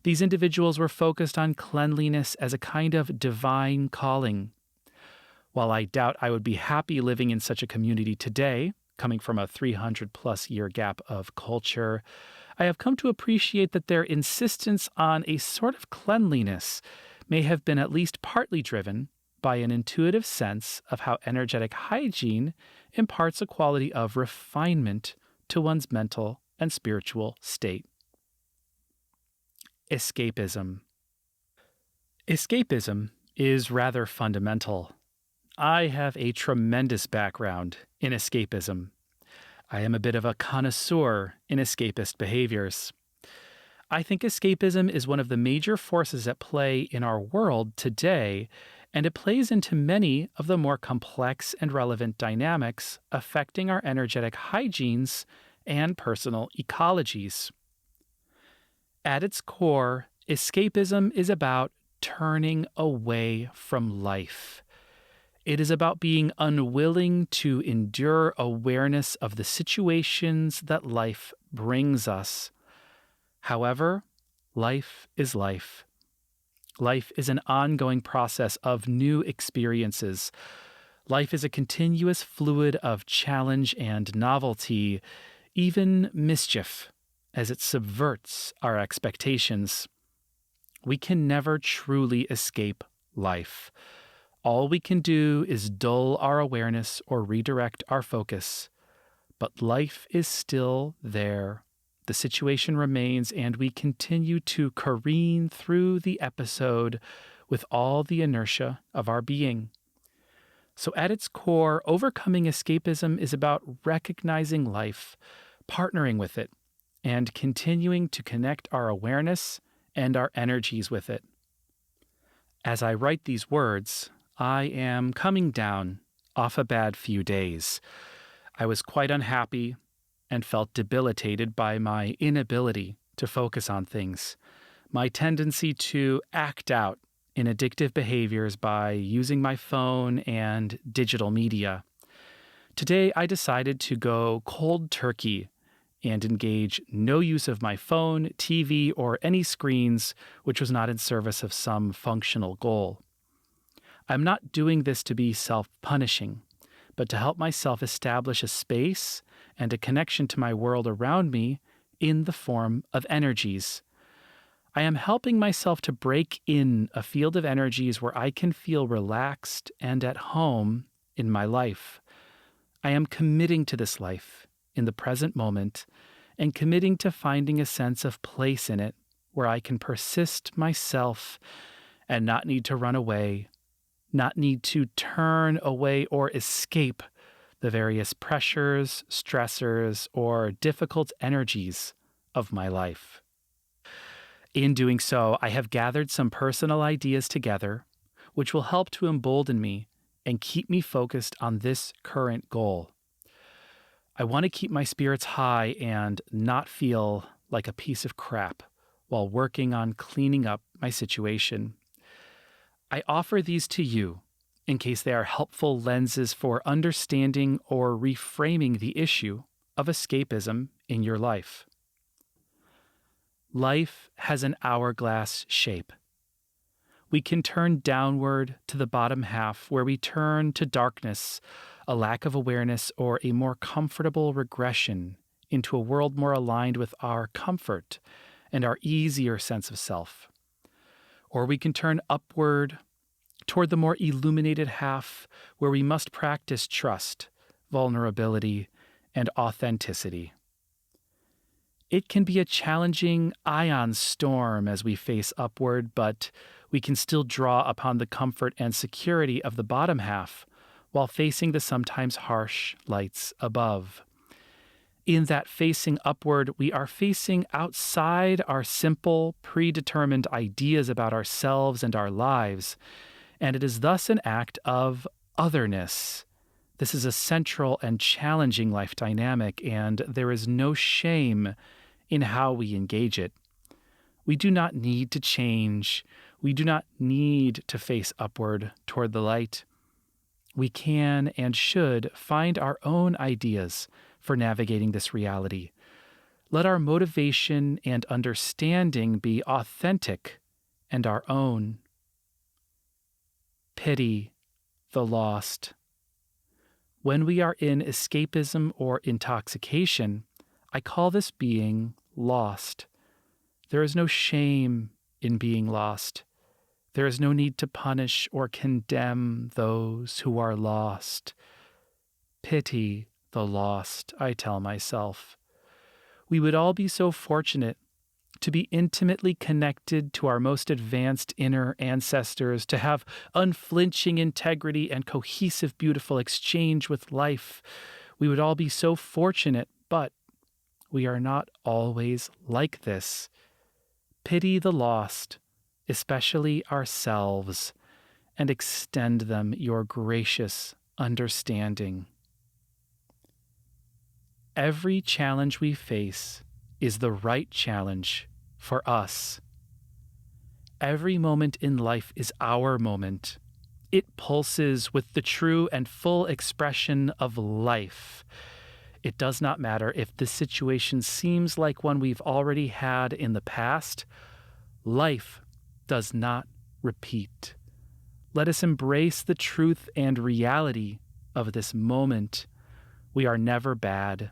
These individuals were focused on cleanliness as a kind of divine calling. While I doubt I would be happy living in such a community today, coming from a 300-plus year gap of culture, I have come to appreciate that their insistence on a sort of cleanliness may have been at least partly driven by an intuitive sense of how energetic hygiene imparts a quality of refinement to one's mental and spiritual state. Escapism. Escapism is rather fundamental. I have a tremendous background in escapism. I am a bit of a connoisseur in escapist behaviors. I think escapism is one of the major forces at play in our world today, and it plays into many of the more complex and relevant dynamics affecting our energetic hygienes and personal ecologies. At its core, escapism is about turning away from life. It is about being unwilling to endure awareness of the situations that life brings us. However, life is life. Life is an ongoing process of new experiences. Life is a continuous fluid of challenge and novelty, even mischief, as it subverts our expectations. We can never truly escape life. All we can do is dull our awareness or redirect our focus. But life is still there. The situation remains, and we continue to careen through the episode with all the inertia of our being. So at its core, overcoming escapism is about recognizing life, partnering with it, and continuing to connect our awareness and our energies with it. As I write these words, I am coming down off a bad few days. I was quite unhappy and felt debilitated by my inability to focus on things, my tendency to act out in addictive behaviors by using my phone and digital media. Today, I decided to go cold turkey and engage no use of my phone, TV, or any screens which was not in service of some functional goal. I'm not doing this to be self-punishing, but to help myself establish a space and a connection to my world around me in the form of energies. I am helping myself to break in a field of energies where I can feel relaxed and at home in my life. I am committing to this life in the present moment and committing to finding a sense of place in it where I can persist myself and not need to run away, not need to turn away or escape the various pressures, stressors, or difficult energies of my life. In doing so, I have gathered some personal ideas together, which will help to embolden me and keep me focused on this current goal. I want to keep my spirits high and not feel like a piece of crap while working on cleaning up my situation. I offer these to you in case they are helpful lenses for understanding or reframing the issue of escapism in your life. Life has an hourglass shape. We can turn downward to the bottom half where we turn to darkness, a lack of awareness, or a more comfortable regression into a world more aligned with our comfort and our easier sense of self. Or we can turn upward toward the more illuminated half where we must practice trust, vulnerability, and authenticity. It can be a challenging ion storm as we face upward, but we can still draw upon the comfort and security of the bottom half while facing the sometimes harsh lights above. In that facing upward, we are facing outside our simple, predetermined ideas about ourselves and our lives, and it is thus an act of otherness. This is a central and challenging life dynamic, and there is no shame in how we engage it. We do not need to change. We do not need to face upward toward the light. We can and should find our own ideas for navigating this reality. Let our motivation and understanding be authentic and our own. Pity the lost. When we are in escapism or intoxication, I call this being lost. There is no shame in being lost. There is no need to punish or condemn those who are lost. Pity the lost, I tell myself. We would all be so fortunate to be intimately connected to our most advanced inner ancestors, to have unflinching integrity and cohesive, beautiful exchange with life. We would all be so fortunate, but we are not always like this. Pity the lost, especially ourselves, and extend them your gracious understanding. Every challenge we face is the right challenge for us. Every moment in life is our moment. It pulses with the true and full expression of life. It does not matter if the situation seems like one we've already had in the past. Life does not repeat. Let us embrace the truth and reality of this moment. We are never bad.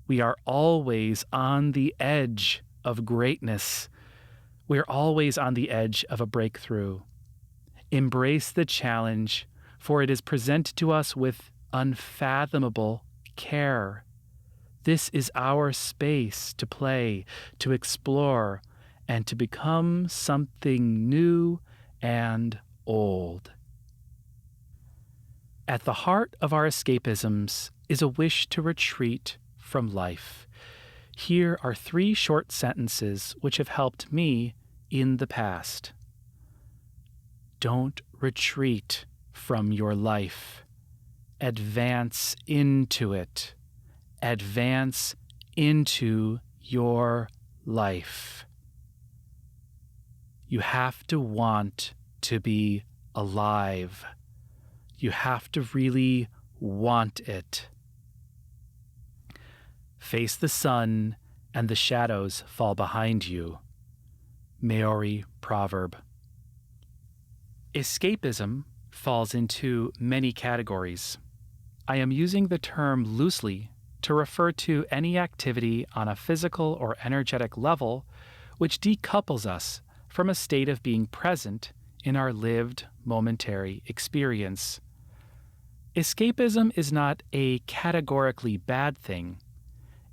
We are always on the edge of greatness. We are always on the edge of a breakthrough. Embrace the challenge, for it is presented to us with unfathomable care. This is our space to play, to explore, and to become something new and old. At the heart of our escapisms is a wish to retreat from life. Here are 3 short sentences which have helped me in the past. Don't retreat from your life. Advance into it. Advance into your life. You have to want to be alive. You have to really want it. Face the sun, and the shadows fall behind you. Maori proverb. Escapism falls into many categories. I am using the term loosely to refer to any activity on a physical or energetic level which decouples us from a state of being present in our lived, momentary experience. Escapism is not a categorically bad thing.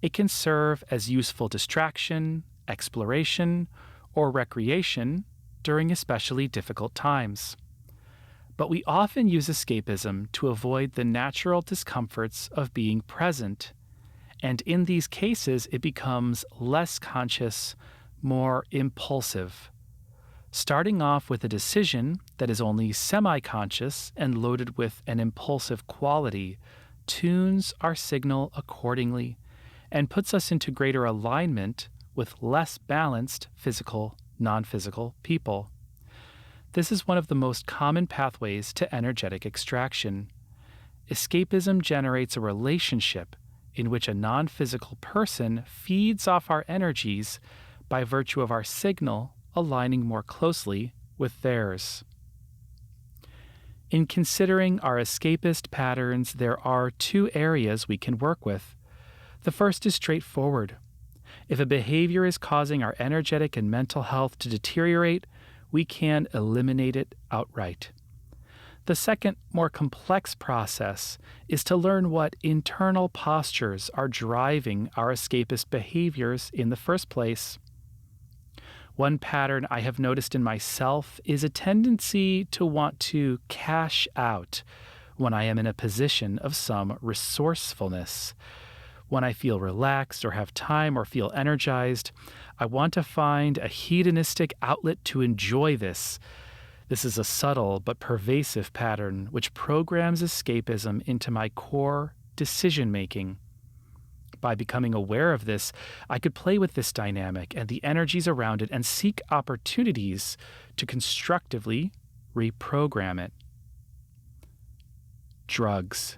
It can serve as useful distraction, exploration, or recreation during especially difficult times. But we often use escapism to avoid the natural discomforts of being present, and in these cases it becomes less conscious, more impulsive. Starting off with a decision that is only semi-conscious and loaded with an impulsive quality tunes our signal accordingly and puts us into greater alignment with less balanced physical, non-physical people. This is one of the most common pathways to energetic extraction. Escapism generates a relationship in which a non-physical person feeds off our energies by virtue of our signal aligning more closely with theirs. In considering our escapist patterns, there are two areas we can work with. The first is straightforward. If a behavior is causing our energetic and mental health to deteriorate, we can eliminate it outright. The second, more complex process is to learn what internal postures are driving our escapist behaviors in the first place. One pattern I have noticed in myself is a tendency to want to cash out when I am in a position of some resourcefulness. When I feel relaxed or have time or feel energized, I want to find a hedonistic outlet to enjoy this. This is a subtle but pervasive pattern which programs escapism into my core decision-making. By becoming aware of this, I could play with this dynamic and the energies around it and seek opportunities to constructively reprogram it. Drugs.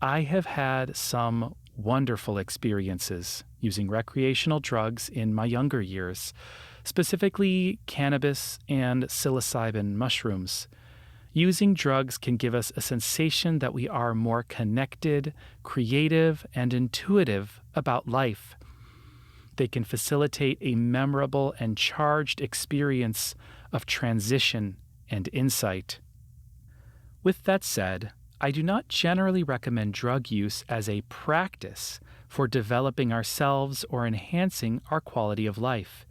I have had some wonderful experiences using recreational drugs in my younger years, specifically cannabis and psilocybin mushrooms. Using drugs can give us a sensation that we are more connected, creative, and intuitive about life. They can facilitate a memorable and charged experience of transition and insight. With that said, I do not generally recommend drug use as a practice for developing ourselves or enhancing our quality of life.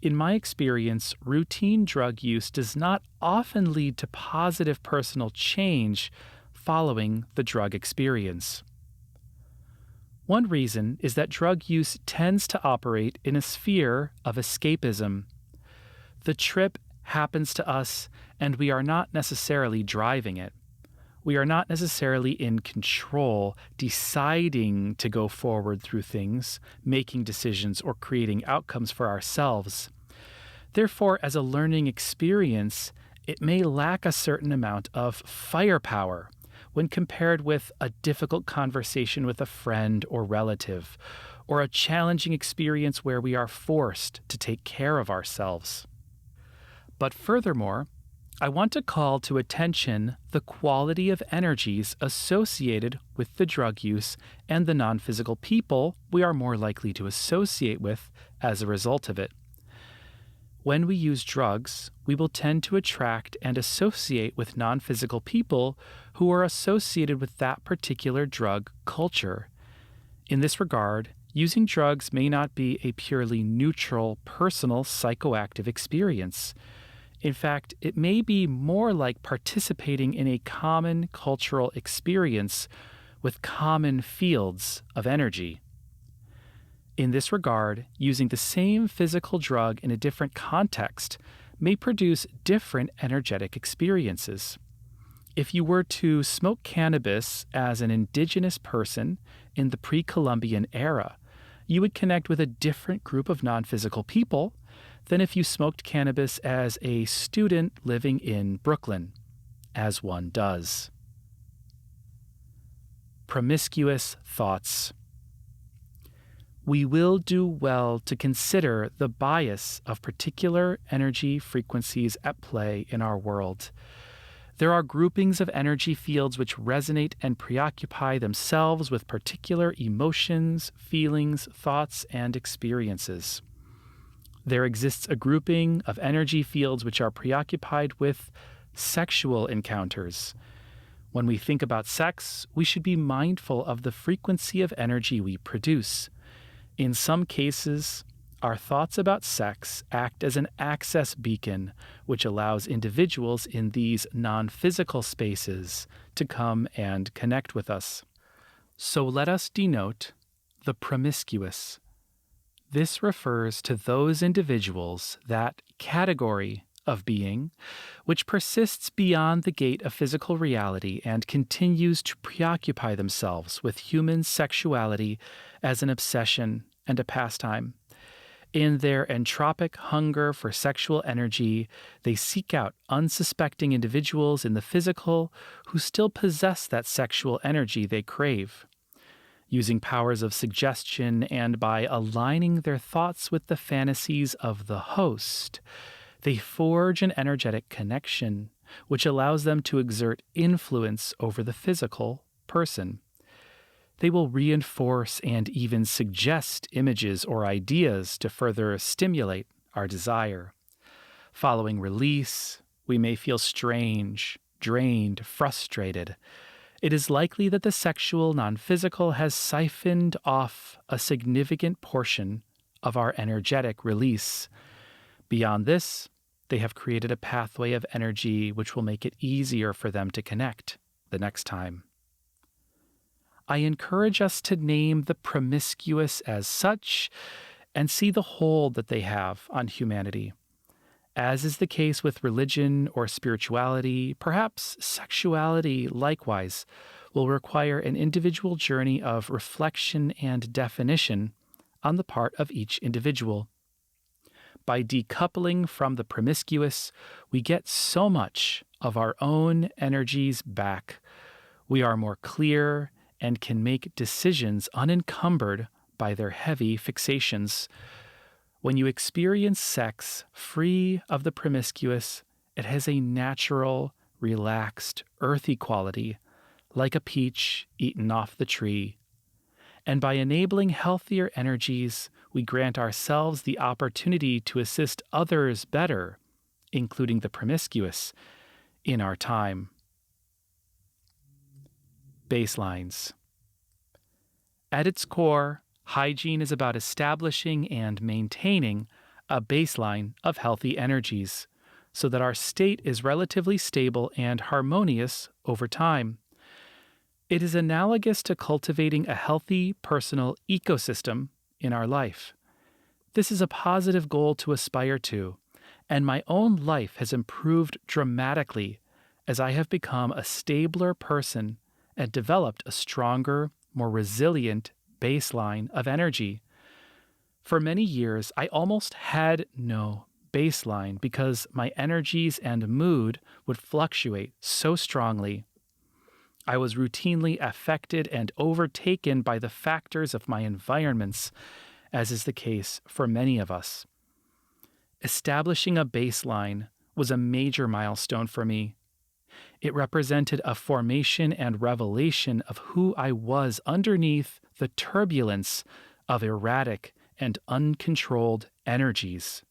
In my experience, routine drug use does not often lead to positive personal change following the drug experience. One reason is that drug use tends to operate in a sphere of escapism. The trip happens to us, and we are not necessarily driving it. We are not necessarily in control, deciding to go forward through things, making decisions, or creating outcomes for ourselves. Therefore, as a learning experience, it may lack a certain amount of firepower when compared with a difficult conversation with a friend or relative, or a challenging experience where we are forced to take care of ourselves. But furthermore, I want to call to attention the quality of energies associated with the drug use and the non-physical people we are more likely to associate with as a result of it. When we use drugs, we will tend to attract and associate with non-physical people who are associated with that particular drug culture. In this regard, using drugs may not be a purely neutral, personal, psychoactive experience. In fact, it may be more like participating in a common cultural experience with common fields of energy. In this regard, using the same physical drug in a different context may produce different energetic experiences. If you were to smoke cannabis as an indigenous person in the pre-Columbian era, you would connect with a different group of non-physical people than if you smoked cannabis as a student living in Brooklyn, as one does. Promiscuous thoughts. we will do well to consider the bias of particular energy frequencies at play in our world. There are groupings of energy fields which resonate and preoccupy themselves with particular emotions, feelings, thoughts, and experiences. There exists a grouping of energy fields which are preoccupied with sexual encounters. When we think about sex, we should be mindful of the frequency of energy we produce. In some cases, our thoughts about sex act as an access beacon, which allows individuals in these non-physical spaces to come and connect with us. So let us denote the promiscuous. This refers to those individuals, that category of being, which persists beyond the gate of physical reality and continues to preoccupy themselves with human sexuality as an obsession and a pastime. In their entropic hunger for sexual energy, they seek out unsuspecting individuals in the physical who still possess that sexual energy they crave. Using powers of suggestion and by aligning their thoughts with the fantasies of the host, they forge an energetic connection, which allows them to exert influence over the physical person. They will reinforce and even suggest images or ideas to further stimulate our desire. Following release, we may feel strange, drained, frustrated. It is likely that the sexual non-physical has siphoned off a significant portion of our energetic release. Beyond this, they have created a pathway of energy which will make it easier for them to connect the next time. I encourage us to name the promiscuous as such and see the hold that they have on humanity. As is the case with religion or spirituality, perhaps sexuality likewise will require an individual journey of reflection and definition on the part of each individual. By decoupling from the promiscuous, we get so much of our own energies back. We are more clear and can make decisions unencumbered by their heavy fixations. When you experience sex free of the promiscuous, it has a natural, relaxed, earthy quality, like a peach eaten off the tree. And by enabling healthier energies, we grant ourselves the opportunity to assist others better, including the promiscuous, in our time. Baselines. At its core, hygiene is about establishing and maintaining a baseline of healthy energies so that our state is relatively stable and harmonious over time. It is analogous to cultivating a healthy personal ecosystem in our life. This is a positive goal to aspire to, and my own life has improved dramatically as I have become a stabler person and developed a stronger, more resilient baseline of energy. For many years, I almost had no baseline because my energies and mood would fluctuate so strongly. I was routinely affected and overtaken by the factors of my environments, as is the case for many of us. Establishing a baseline was a major milestone for me. It represented a formation and revelation of who I was underneath the turbulence of erratic and uncontrolled energies.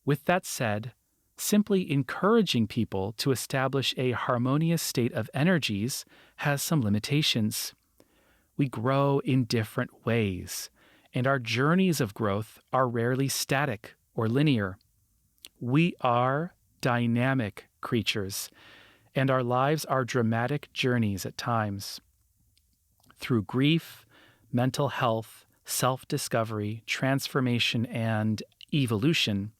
With that said, simply encouraging people to establish a harmonious state of energies has some limitations. We grow in different ways, and our journeys of growth are rarely static or linear. We are dynamic creatures, and our lives are dramatic journeys at times. Through grief, mental health, self-discovery, transformation, and evolution,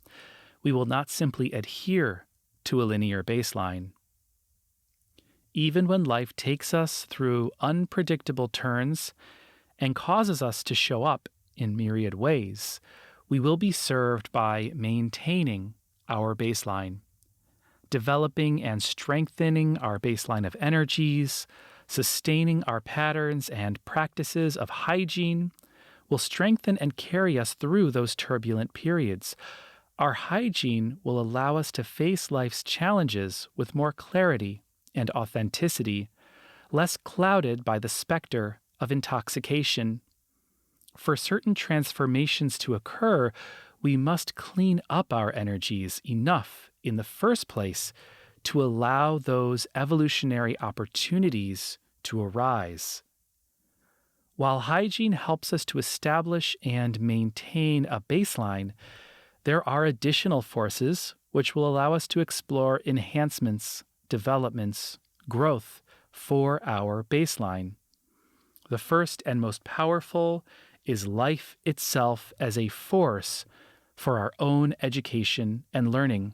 we will not simply adhere to a linear baseline. Even when life takes us through unpredictable turns and causes us to show up in myriad ways, we will be served by maintaining our baseline, developing and strengthening our baseline of energies, sustaining our patterns and practices of hygiene, will strengthen and carry us through those turbulent periods. Our hygiene will allow us to face life's challenges with more clarity and authenticity, less clouded by the specter of intoxication. For certain transformations to occur, we must clean up our energies enough in the first place to allow those evolutionary opportunities to arise. While hygiene helps us to establish and maintain a baseline, there are additional forces which will allow us to explore enhancements, developments, growth for our baseline. The first and most powerful is life itself as a force for our own education and learning.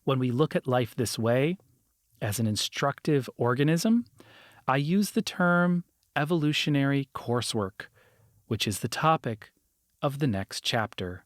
When we look at life this way, as an instructive organism, I use the term evolutionary coursework, which is the topic of the next chapter.